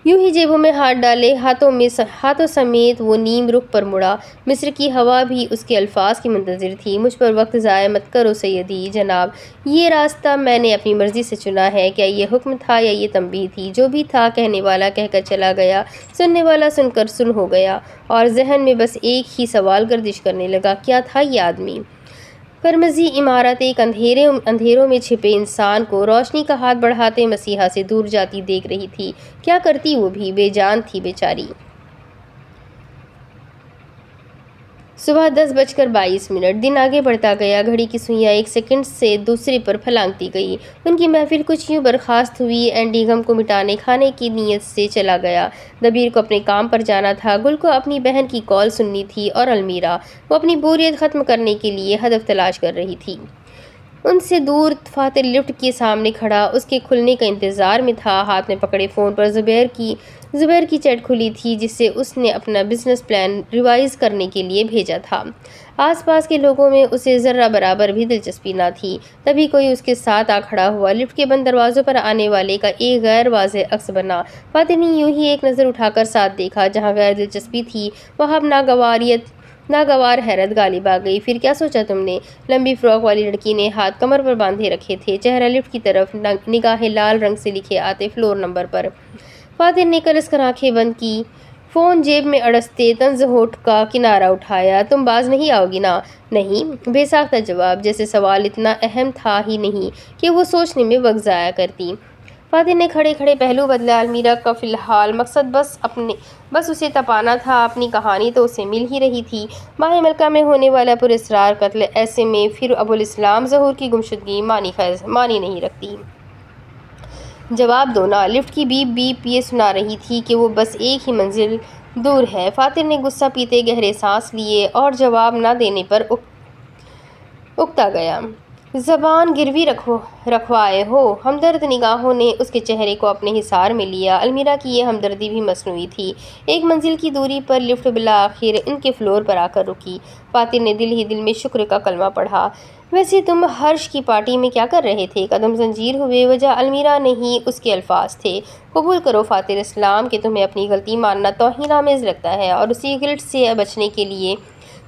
یوں ہی جیبوں میں ہاتھ ڈالے ہاتھوں سمیت وہ نیم رخ پر مڑا۔ مصر کی ہوا بھی اس کے الفاظ کی منتظر تھی۔ مجھ پر وقت ضائع مت کرو سیدی جناب، یہ راستہ میں نے اپنی مرضی سے چنا ہے۔ کیا یہ حکم تھا یا یہ تنبیہ تھی؟ جو بھی تھا، کہنے والا کہہ کر چلا گیا، سننے والا سن کر سن ہو گیا، اور ذہن میں بس ایک ہی سوال گردش کرنے لگا، کیا تھا یہ آدمی؟ قرمزی عمارت ایک اندھیروں میں چھپے انسان کو روشنی کا ہاتھ بڑھاتے مسیحا سے دور جاتی دیکھ رہی تھی۔ کیا کرتی وہ بھی؟ بے جان تھی بیچاری۔ صبح 10:22۔ دن آگے بڑھتا گیا۔ گھڑی کی سوئیاں ایک سیکنڈ سے دوسرے پر پھلانگتی گئی۔ ان کی محفل کچھ یوں برخاست ہوئی۔ اینڈی غم کو مٹانے کھانے کی نیت سے چلا گیا۔ دبیر کو اپنے کام پر جانا تھا، گل کو اپنی بہن کی کال سننی تھی، اور المیرا، وہ اپنی بوریت ختم کرنے کے لیے ہدف تلاش کر رہی تھی۔ ان سے دور فاتر لفٹ کے سامنے کھڑا اس کے کھلنے کا انتظار میں تھا۔ ہاتھ میں پکڑے فون پر زبیر کی چیٹ کھلی تھی، جس سے اس نے اپنا بزنس پلان ریوائز کرنے کے لیے بھیجا تھا۔ آس پاس کے لوگوں میں اسے ذرہ برابر بھی دلچسپی نہ تھی۔ تبھی کوئی اس کے ساتھ آ کھڑا ہوا۔ لفٹ کے بند دروازوں پر آنے والے کا ایک غیر واضح عکس بنا۔ فاتر نے یوں ہی ایک نظر اٹھا کر ساتھ دیکھا۔ جہاں غیر دلچسپی تھی وہاں اب ناگوار حیرت غالب آ گئی۔ پھر کیا سوچا تم نے؟ لمبی فراک والی لڑکی نے ہاتھ کمر پر باندھے رکھے تھے، چہرہ لفٹ کی طرف، نگاہیں لال رنگ سے لکھے آتے فلور نمبر پر۔ فاتر نے کلس کر آنکھیں بند کی، فون جیب میں اڑستے طنز ہونٹ کا کنارہ اٹھایا۔ تم باز نہیں آؤ گی نا؟ نہیں۔ بے ساختہ جواب، جیسے سوال اتنا اہم تھا ہی نہیں کہ وہ سوچنے میں وقت ضائع کرتی۔ فاتر نے کھڑے کھڑے پہلو بدلا۔ المیرا کا فی الحال مقصد بس اسے تپانا تھا۔ اپنی کہانی تو اسے مل ہی رہی تھی، ماہ ملکہ میں ہونے والا پراسرار قتل۔ ایسے میں پھر ابوالاسلام ظہور کی گمشدگی معنی نہیں رکھتی۔ جواب دو نا۔ لفٹ کی بیپ بیپ یہ سنا رہی تھی کہ وہ بس ایک ہی منزل دور ہے۔ فاتر نے غصہ پیتے گہرے سانس لیے اور جواب نہ دینے پر اکتا گیا۔ زبان گروی رکھوائے ہو؟ ہمدرد نگاہوں نے اس کے چہرے کو اپنے حصار میں لیا۔ المیرا کی یہ ہمدردی بھی مصنوعی تھی۔ ایک منزل کی دوری پر لفٹ بالآخر ان کے فلور پر آ کر رکی۔ فاتر نے دل ہی دل میں شکر کا کلمہ پڑھا۔ ویسے تم ہرش کی پارٹی میں کیا کر رہے تھے؟ قدم زنجیر ہوئے۔ وجہ المیرا نہیں، اس کے الفاظ تھے۔ قبول کرو فاتر اسلام کہ تمہیں اپنی غلطی ماننا توہین آمیز لگتا ہے، اور اسی گلٹ سے بچنے کے لیے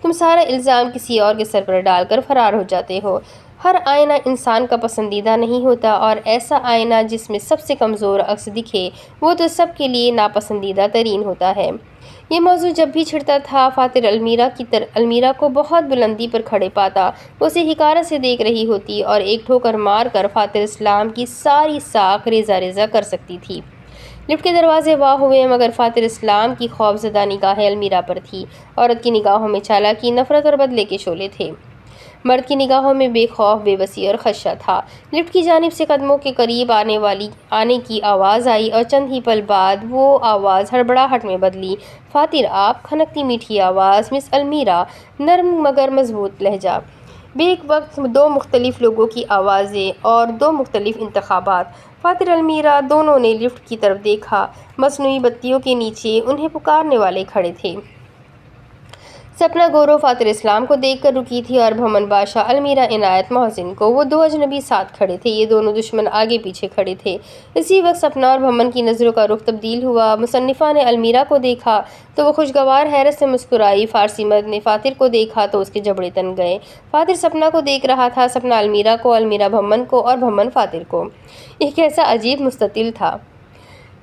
تم سارا الزام کسی اور کے سر پر ڈال کر فرار ہو جاتے ہو۔ ہر آئینہ انسان کا پسندیدہ نہیں ہوتا، اور ایسا آئینہ جس میں سب سے کمزور عکس دکھے وہ تو سب کے لیے ناپسندیدہ ترین ہوتا ہے۔ یہ موضوع جب بھی چھڑتا تھا، فاتر المیرا کو بہت بلندی پر کھڑے پاتا، وہ اسے حقارت سے دیکھ رہی ہوتی اور ایک ٹھوکر مار کر فاتر اسلام کی ساری ساکھ ریزہ ریزہ کر سکتی تھی۔ لفٹ کے دروازے وا ہوئے، مگر فاتر اسلام کی خوفزدہ نگاہیں المیرا پر تھی۔ عورت کی نگاہوں میں چالاکی، نفرت اور بدلے کے شعلے تھے، مرد کی نگاہوں میں بے خوف، بے بسی اور خدشہ تھا۔ لفٹ کی جانب سے قدموں کے قریب آنے کی آواز آئی، اور چند ہی پل بعد وہ آواز ہڑبڑاہٹ میں بدلی۔ فاتر آپ، کھنکتی میٹھی آواز، مس المیرا، نرم مگر مضبوط لہجہ۔ بیک وقت دو مختلف لوگوں کی آوازیں اور دو مختلف انتخابات۔ فاتر المیرا دونوں نے لفٹ کی طرف دیکھا۔ مصنوعی بتیوں کے نیچے انہیں پکارنے والے کھڑے تھے۔ سپنا گورو فاتر اسلام کو دیکھ کر رکی تھی، اور بھمن بادشاہ المیرا عنایت محسن کو۔ وہ دو اجنبی ساتھ کھڑے تھے، یہ دونوں دشمن آگے پیچھے کھڑے تھے۔ اسی وقت سپنا اور بھمن کی نظروں کا رخ تبدیل ہوا۔ مصنفہ نے المیرا کو دیکھا تو وہ خوشگوار حیرت سے مسکرائی، فارسی مرد نے فاتر کو دیکھا تو اس کے جبڑے تن گئے۔ فاتر سپنا کو دیکھ رہا تھا، سپنا المیرا کو، المیرا بھمن کو، اور بھمن فاتر کو۔ یہ کیسا عجیب مستطیل تھا!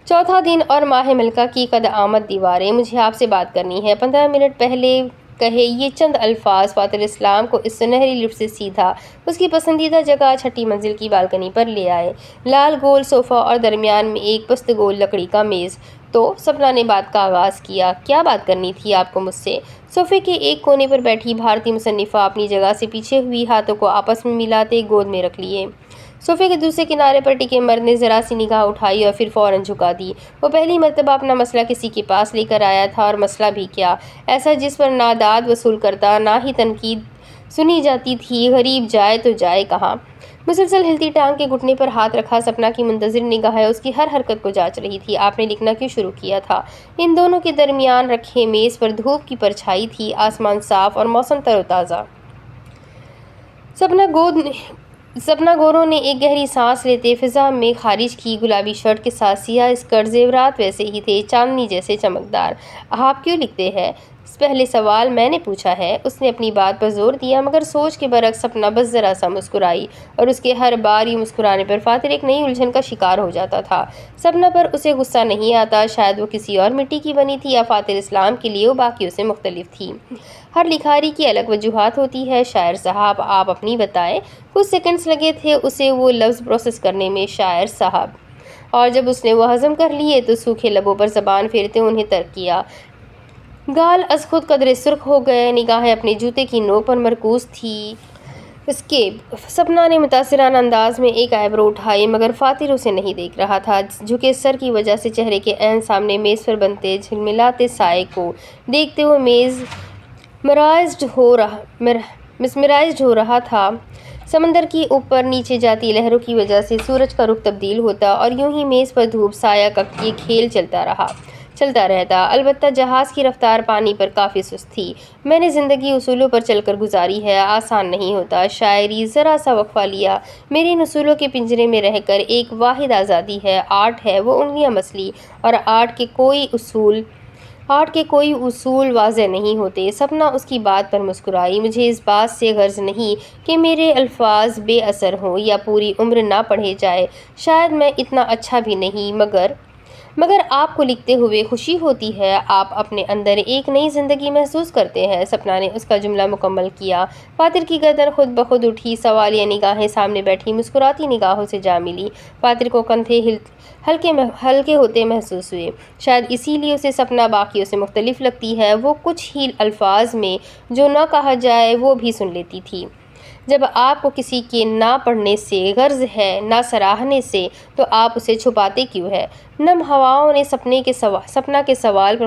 چوتھا دن اور ماہ ملکہ کی قد آمد دیواریں، مجھے آپ سے بات کرنی ہے۔ 15 منٹ پہلے کہے یہ چند الفاظ فاتر اسلام کو اس سنہری لفٹ سے سیدھا اس کی پسندیدہ جگہ چھٹی منزل کی بالکنی پر لے آئے۔ لال گول صوفہ اور درمیان میں ایک پست گول لکڑی کا میز۔ تو سپنا نے بات کا آغاز کیا، کیا بات کرنی تھی آپ کو مجھ سے؟ صوفے کے ایک کونے پر بیٹھی بھارتی مصنفہ اپنی جگہ سے پیچھے ہوئی، ہاتھوں کو آپس میں ملاتے گود میں رکھ لیے۔ صوفے کے دوسرے کنارے پر ٹکے مرد نے ذرا سی نگاہ اٹھائی اور پھر فوراً جھکا دی۔ وہ پہلی مرتبہ اپنا مسئلہ کسی کے پاس لے کر آیا تھا، اور مسئلہ بھی کیا ایسا جس پر نہ داد وصول کرتا، نہ ہی تنقید سنی جاتی تھی۔ غریب جائے تو جائے کہاں؟ مسلسل ہلتی ٹانگ کے گھٹنے پر ہاتھ رکھا، سپنا کی منتظر نگاہیں اس کی ہر حرکت کو جانچ رہی تھی۔ آپ نے لکھنا کیوں شروع کیا تھا؟ ان دونوں کے درمیان رکھے میز پر دھوپ کی پرچھائی تھی، آسمان صاف اور موسم تر و تازہ۔ سپنا گورو نے ایک گہری سانس لیتے فضا میں خارج کی۔ گلابی شرٹ کے ساتھ سیاہ اسکرٹ، زیورات ویسے ہی تھے، چاندنی جیسے چمکدار۔ آپ کیوں لکھتے ہیں؟ پہلے سوال میں نے پوچھا ہے۔ اس نے اپنی بات پر زور دیا، مگر سوچ کے برعکس سپنا بس ذرا سا مسکرائی، اور اس کے ہر بار یوں مسکرانے پر فاتر ایک نئی الجھن کا شکار ہو جاتا تھا۔ سپنا پر اسے غصہ نہیں آتا، شاید وہ کسی اور مٹی کی بنی تھی، یا فاتر اسلام کے لیے وہ باقیوں سے مختلف تھی۔ ہر لکھاری کی الگ وجوہات ہوتی ہے۔ شاعر صاحب آپ اپنی بتائیں۔ کچھ سیکنڈز لگے تھے اسے وہ لفظ پروسیس کرنے میں، شاعر صاحب، اور جب اس نے وہ ہضم کر لیے تو سوکھے لبوں پر زبان پھیرتے انہیں ترک کیا۔ گال از خود قدرے سرخ ہو گئے، نگاہیں اپنے جوتے کی نوک پر مرکوز تھی۔ اسکیپ۔ سپنا نے متاثرانہ انداز میں ایک آئیبرو اٹھائی، مگر فاتر اسے نہیں دیکھ رہا تھا۔ جھکے سر کی وجہ سے چہرے کے عین سامنے میز پر بنتے جھلملاتے سائے کو دیکھتے ہوئے میز مسمرائزڈ ہو رہا تھا۔ سمندر کی اوپر نیچے جاتی لہروں کی وجہ سے سورج کا رخ تبدیل ہوتا، اور یوں ہی میز پر دھوپ سایہ کا یہ کھیل چلتا رہتا۔ البتہ جہاز کی رفتار پانی پر کافی سست تھی۔ میں نے زندگی اصولوں پر چل کر گزاری ہے، آسان نہیں ہوتا۔ شاعری ذرا سا وقفہ لیا۔ میرے ان اصولوں کے پنجرے میں رہ کر ایک واحد آزادی ہے، آرٹ ہے۔ وہ انگلیاں مسلی، اور آرٹ کے کوئی اصول واضح نہیں ہوتے۔ سپنا اس کی بات پر مسکرائی۔ مجھے اس بات سے غرض نہیں کہ میرے الفاظ بے اثر ہوں یا پوری عمر نہ پڑھے جائے، شاید میں اتنا اچھا بھی نہیں، مگر آپ کو لکھتے ہوئے خوشی ہوتی ہے، آپ اپنے اندر ایک نئی زندگی محسوس کرتے ہیں۔ سپنا نے اس کا جملہ مکمل کیا۔ فاتر کی گردن خود بخود اٹھی، سوالیہ نگاہیں سامنے بیٹھی مسکراتی نگاہوں سے جا ملی۔ فاتر کو کندھے ہلکے ہوتے محسوس ہوئے۔ شاید اسی لیے اسے سپنا باقیوں سے مختلف لگتی ہے۔ وہ کچھ ہی الفاظ میں جو نہ کہا جائے وہ بھی سن لیتی تھی۔ جب آپ کو کسی کے نہ پڑھنے سے غرض ہے، نہ سراہنے سے، تو آپ اسے چھپاتے کیوں ہیں؟ نم ہواؤں نے سپنا کے سوال پر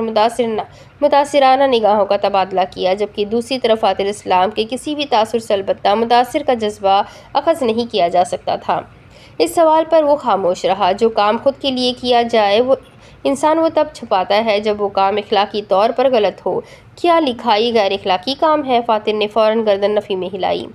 متاثرانہ نگاہوں کا تبادلہ کیا، جبکہ دوسری طرف فاتر اسلام کے کسی بھی تاثر سے البتہ متاثر کا جذبہ اخذ نہیں کیا جا سکتا تھا۔ اس سوال پر وہ خاموش رہا۔ جو کام خود کے لیے کیا جائے انسان وہ تب چھپاتا ہے جب وہ کام اخلاقی طور پر غلط ہو۔ کیا لکھائی غیر اخلاقی کام ہے؟ فاتر نے فوراً گردن نفی میں ہلائی۔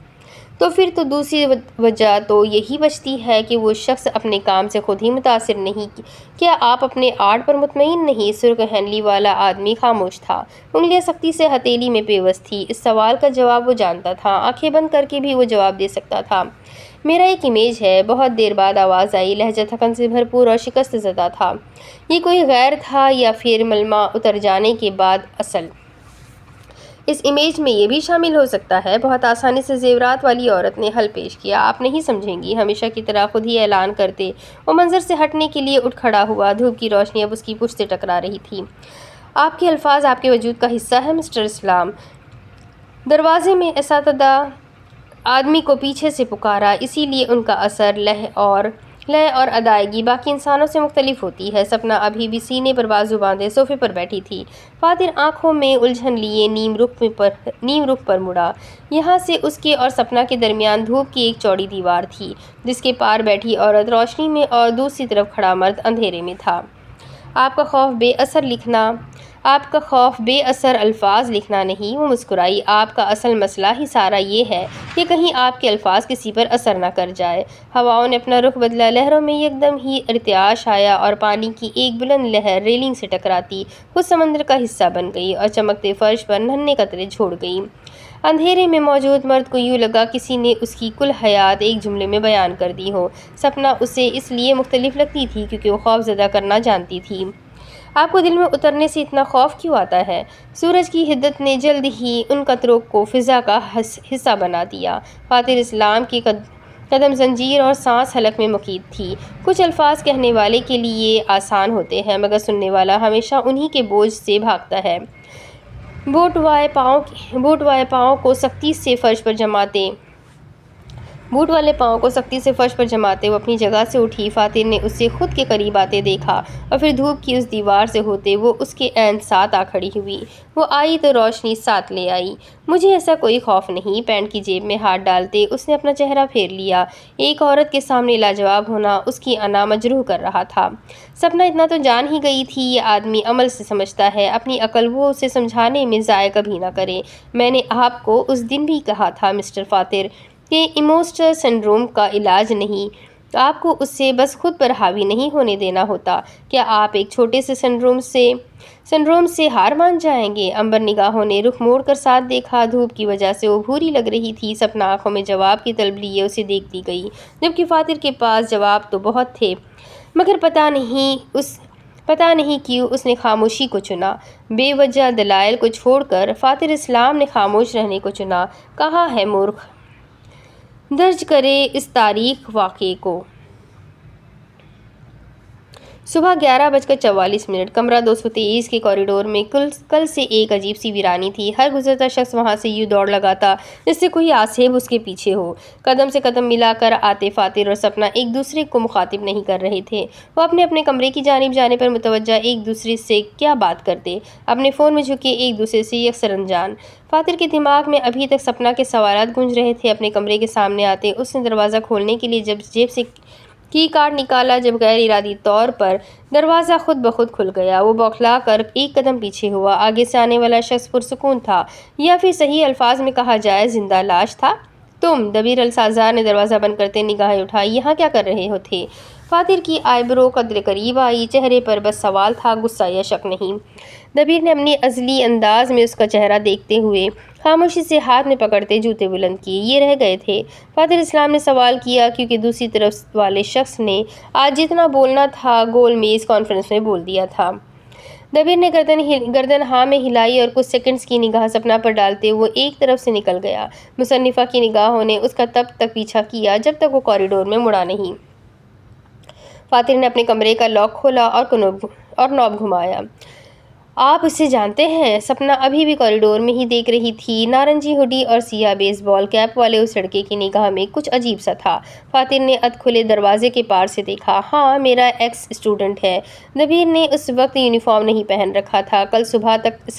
تو پھر تو دوسری وجہ تو یہی بچتی ہے کہ وہ شخص اپنے کام سے خود ہی متاثر نہیں۔ کیا آپ اپنے آرٹ پر مطمئن نہیں؟ سرخ ہینڈلی والا آدمی خاموش تھا، انگلیاں سختی سے ہتھیلی میں پیوست تھی۔ اس سوال کا جواب وہ جانتا تھا، آنکھیں بند کر کے بھی وہ جواب دے سکتا تھا۔ میرا ایک امیج ہے۔ بہت دیر بعد آواز آئی، لہجہ تھکن سے بھرپور اور شکست زدہ تھا۔ یہ کوئی غیر تھا یا پھر ملمہ اتر جانے کے بعد اصل؟ اس امیج میں یہ بھی شامل ہو سکتا ہے، بہت آسانی سے زیورات والی عورت نے حل پیش کیا۔ آپ نہیں سمجھیں گی، ہمیشہ کی طرح خود ہی اعلان کرتے وہ منظر سے ہٹنے کے لیے اٹھ کھڑا ہوا۔ دھوپ کی روشنی اب اس کی پشت سے ٹکرا رہی تھی۔ آپ کے الفاظ آپ کے وجود کا حصہ ہیں مسٹر اسلام۔ دروازے میں اساتذہ آدمی کو پیچھے سے پکارا، اسی لیے ان کا اثر، لے اور ادائیگی باقی انسانوں سے مختلف ہوتی ہے۔ سپنا ابھی بھی سینے پر بازو باندھے صوفے پر بیٹھی تھی۔ فاتر آنکھوں میں الجھن لیے نیم رخ پر مڑا۔ یہاں سے اس کے اور سپنا کے درمیان دھوپ کی ایک چوڑی دیوار تھی، جس کے پار بیٹھی عورت روشنی میں اور دوسری طرف کھڑا مرد اندھیرے میں تھا۔ آپ کا خوف بے اثر الفاظ لکھنا نہیں، وہ مسکرائی۔ آپ کا اصل مسئلہ ہی سارا یہ ہے کہ کہیں آپ کے الفاظ کسی پر اثر نہ کر جائے۔ ہواؤں نے اپنا رخ بدلا، لہروں میں یکدم ہی ارتعاش آیا اور پانی کی ایک بلند لہر ریلنگ سے ٹکراتی خود سمندر کا حصہ بن گئی اور چمکتے فرش پر ننھے قطرے چھوڑ گئی۔ اندھیرے میں موجود مرد کو یوں لگا کسی نے اس کی کل حیات ایک جملے میں بیان کر دی ہو۔ سپنا اسے اس لیے مختلف لگتی تھی کیونکہ وہ خوف زدہ کرنا جانتی تھی۔ آپ کو دل میں اترنے سے اتنا خوف کیوں آتا ہے؟ سورج کی حدت نے جلد ہی ان قطروں کو فضا کا حصہ بنا دیا۔ فاتر اسلام کی قدم زنجیر اور سانس حلق میں مقید تھی۔ کچھ الفاظ کہنے والے کے لیے آسان ہوتے ہیں، مگر سننے والا ہمیشہ انہی کے بوجھ سے بھاگتا ہے۔ بوٹ والے پاؤں کو سختی سے فرش پر جماتے وہ اپنی جگہ سے اٹھی۔ فاتر نے اسے خود کے قریب آتے دیکھا اور پھر دھوپ کی اس دیوار سے ہوتے وہ اس کے عین ساتھ آ کھڑی ہوئی۔ وہ آئی تو روشنی ساتھ لے آئی۔ مجھے ایسا کوئی خوف نہیں۔ پینٹ کی جیب میں ہاتھ ڈالتے اس نے اپنا چہرہ پھیر لیا۔ ایک عورت کے سامنے لاجواب ہونا اس کی انا مجروح کر رہا تھا۔ سپنا اتنا تو جان ہی گئی تھی، یہ آدمی عمل سے سمجھتا ہے، اپنی عقل وہ اسے سمجھانے میں ضائع کبھی نہ کرے۔ میں نے آپ کو اس دن بھی کہا تھا مسٹر فاتر کہ امپوسٹر سنڈروم کا علاج نہیں، آپ کو اس سے بس خود پر حاوی نہیں ہونے دینا ہوتا۔ کیا آپ ایک چھوٹے سے سنڈروم سے ہار مان جائیں گے؟ عنبر نگاہوں نے رخ موڑ کر ساتھ دیکھا۔ دھوپ کی وجہ سے وہ بھوری لگ رہی تھی۔ سپنا آنکھوں میں جواب کی طلب لیے اسے دیکھتی گئی، جبکہ فاتر کے پاس جواب تو بہت تھے، مگر پتہ نہیں کیوں اس نے خاموشی کو چنا۔ بے وجہ دلائل کو چھوڑ کر فاتر اسلام نے خاموش رہنے کو چنا۔ کہا ہے مورخ، درج کرے اس تاریخ واقعے کو۔ صبح 11:44۔ کمرہ 223 کے کوریڈور میں کل سے ایک عجیب سی ویرانی تھی۔ ہر گزرتا شخص وہاں سے یوں دوڑ لگاتا جس سے کوئی آسیب اس کے پیچھے ہو۔ قدم سے قدم ملا کر آتے فاتر اور سپنا ایک دوسرے کو مخاطب نہیں کر رہے تھے۔ وہ اپنے اپنے کمرے کی جانب جانے پر متوجہ ایک دوسرے سے کیا بات کرتے، اپنے فون میں جھکے ایک دوسرے سے یکسر انجان۔ فاتر کے دماغ میں ابھی تک سپنا کے سوالات گونج رہے تھے۔ اپنے کمرے کے سامنے آتے اس نے دروازہ کھولنے کے لیے جیب سے کی کارڈ نکالا۔ جب غیر ارادی طور پر دروازہ خود بخود کھل گیا، وہ بوکھلا کر ایک قدم پیچھے ہوا۔ آگے سے آنے والا شخص پرسکون تھا، یا پھر صحیح الفاظ میں کہا جائے زندہ لاش تھا۔ تم؟ دبیر السازار نے دروازہ بند کرتے نگاہیں اٹھائی۔ یہاں کیا کر رہے تھے؟ فاتر کی آئیبرو قدرے قریب آئی، چہرے پر بس سوال تھا، غصہ یا شک نہیں۔ دبیر نے اپنی ازلی انداز میں اس کا چہرہ دیکھتے ہوئے خاموشی سے ہاتھ میں پکڑتے جوتے بلند کیے۔ یہ رہ گئے تھے؟ فاتر اسلام نے سوال کیا، کیونکہ دوسری طرف والے شخص نے آج جتنا بولنا تھا گول میز کانفرنس میں بول دیا تھا۔ دبیر نے گردن ہاں میں ہلائی اور کچھ سیکنڈز کی نگاہ سپنا پر ڈالتے وہ ایک طرف سے نکل گیا۔ مصنفہ کی نگاہوں نے اس کا تب تک پیچھا کیا جب تک وہ کوریڈور میں مڑا نہیں۔ فاتر نے اپنے کمرے کا لاک کھولا اور نوب گھمایا۔ آپ اسے جانتے ہیں؟ سپنا ابھی بھی کوریڈور میں ہی دیکھ رہی تھی۔ نارنجی ہوڈی اور سیاہ بیس بال کیپ والے اس لڑکے کی نگاہ میں کچھ عجیب سا تھا۔ فاتر نے ادھ کھلے دروازے کے پار سے دیکھا۔ ہاں، میرا ایکس اسٹوڈنٹ ہے۔ دبیر نے اس وقت یونیفارم نہیں پہن رکھا تھا، کل صبح تک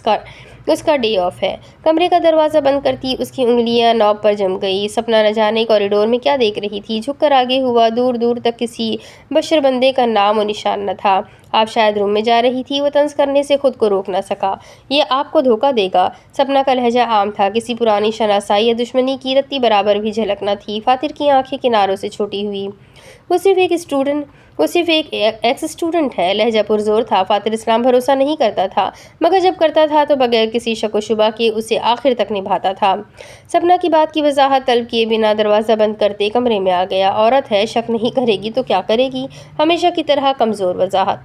اس کا ڈے آف ہے۔ کمرے کا دروازہ بند کرتی اس کی انگلیاں نوب پر جم گئی۔ سپنا نہ جانے کوریڈور میں کیا دیکھ رہی تھی۔ جھک کر آگے ہوا، دور دور تک کسی بشر بندے کا نام و نشان نہ تھا۔ آپ شاید روم میں جا رہی تھی۔ وہ طنز کرنے سے خود کو روک نہ سکا۔ یہ آپ کو دھوکہ دے گا۔ سپنا کا لہجہ عام تھا، کسی پرانی شناسائی یا دشمنی کی رتی برابر بھی جھلک نہ تھی۔ فاتر کی آنکھیں کناروں سے چھوٹی ہوئی۔ وہ صرف ایک ایکس اسٹوڈنٹ ہے۔ لہجہ پرزور تھا۔ فاتر اسلام بھروسہ نہیں کرتا تھا، مگر جب کرتا تھا تو بغیر کسی شک و شبہ کے اسے آخر تک نبھاتا تھا۔ سپنا کی بات کی وضاحت طلب کیے بنا دروازہ بند کرتے کمرے میں آ گیا۔ عورت ہے، شک نہیں کرے گی تو کیا کرے گی؟ ہمیشہ کی طرح کمزور وضاحت۔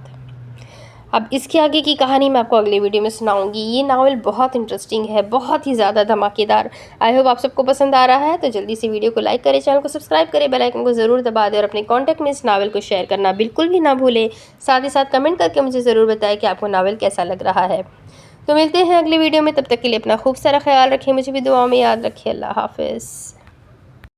اب اس کے آگے کی کہانی میں آپ کو اگلے ویڈیو میں سناؤں گی۔ یہ ناول بہت انٹرسٹنگ ہے، بہت ہی زیادہ دھماکے دار۔ آئی ہوپ آپ سب کو پسند آ رہا ہے، تو جلدی سے ویڈیو کو لائک کریں، چینل کو سبسکرائب کریں، بیل آئیکن کو ضرور دبا دیں اور اپنے کانٹیکٹ میں اس ناول کو شیئر کرنا بالکل بھی نہ بھولیں۔ ساتھ ہی ساتھ کمنٹ کر کے مجھے ضرور بتائیں کہ آپ کو ناول کیسا لگ رہا ہے۔ تو ملتے ہیں اگلے ویڈیو میں، تب تک کے لیے اپنا خوب سارا خیال رکھیں، مجھے بھی دعاؤں میں یاد رکھیں۔ اللہ حافظ۔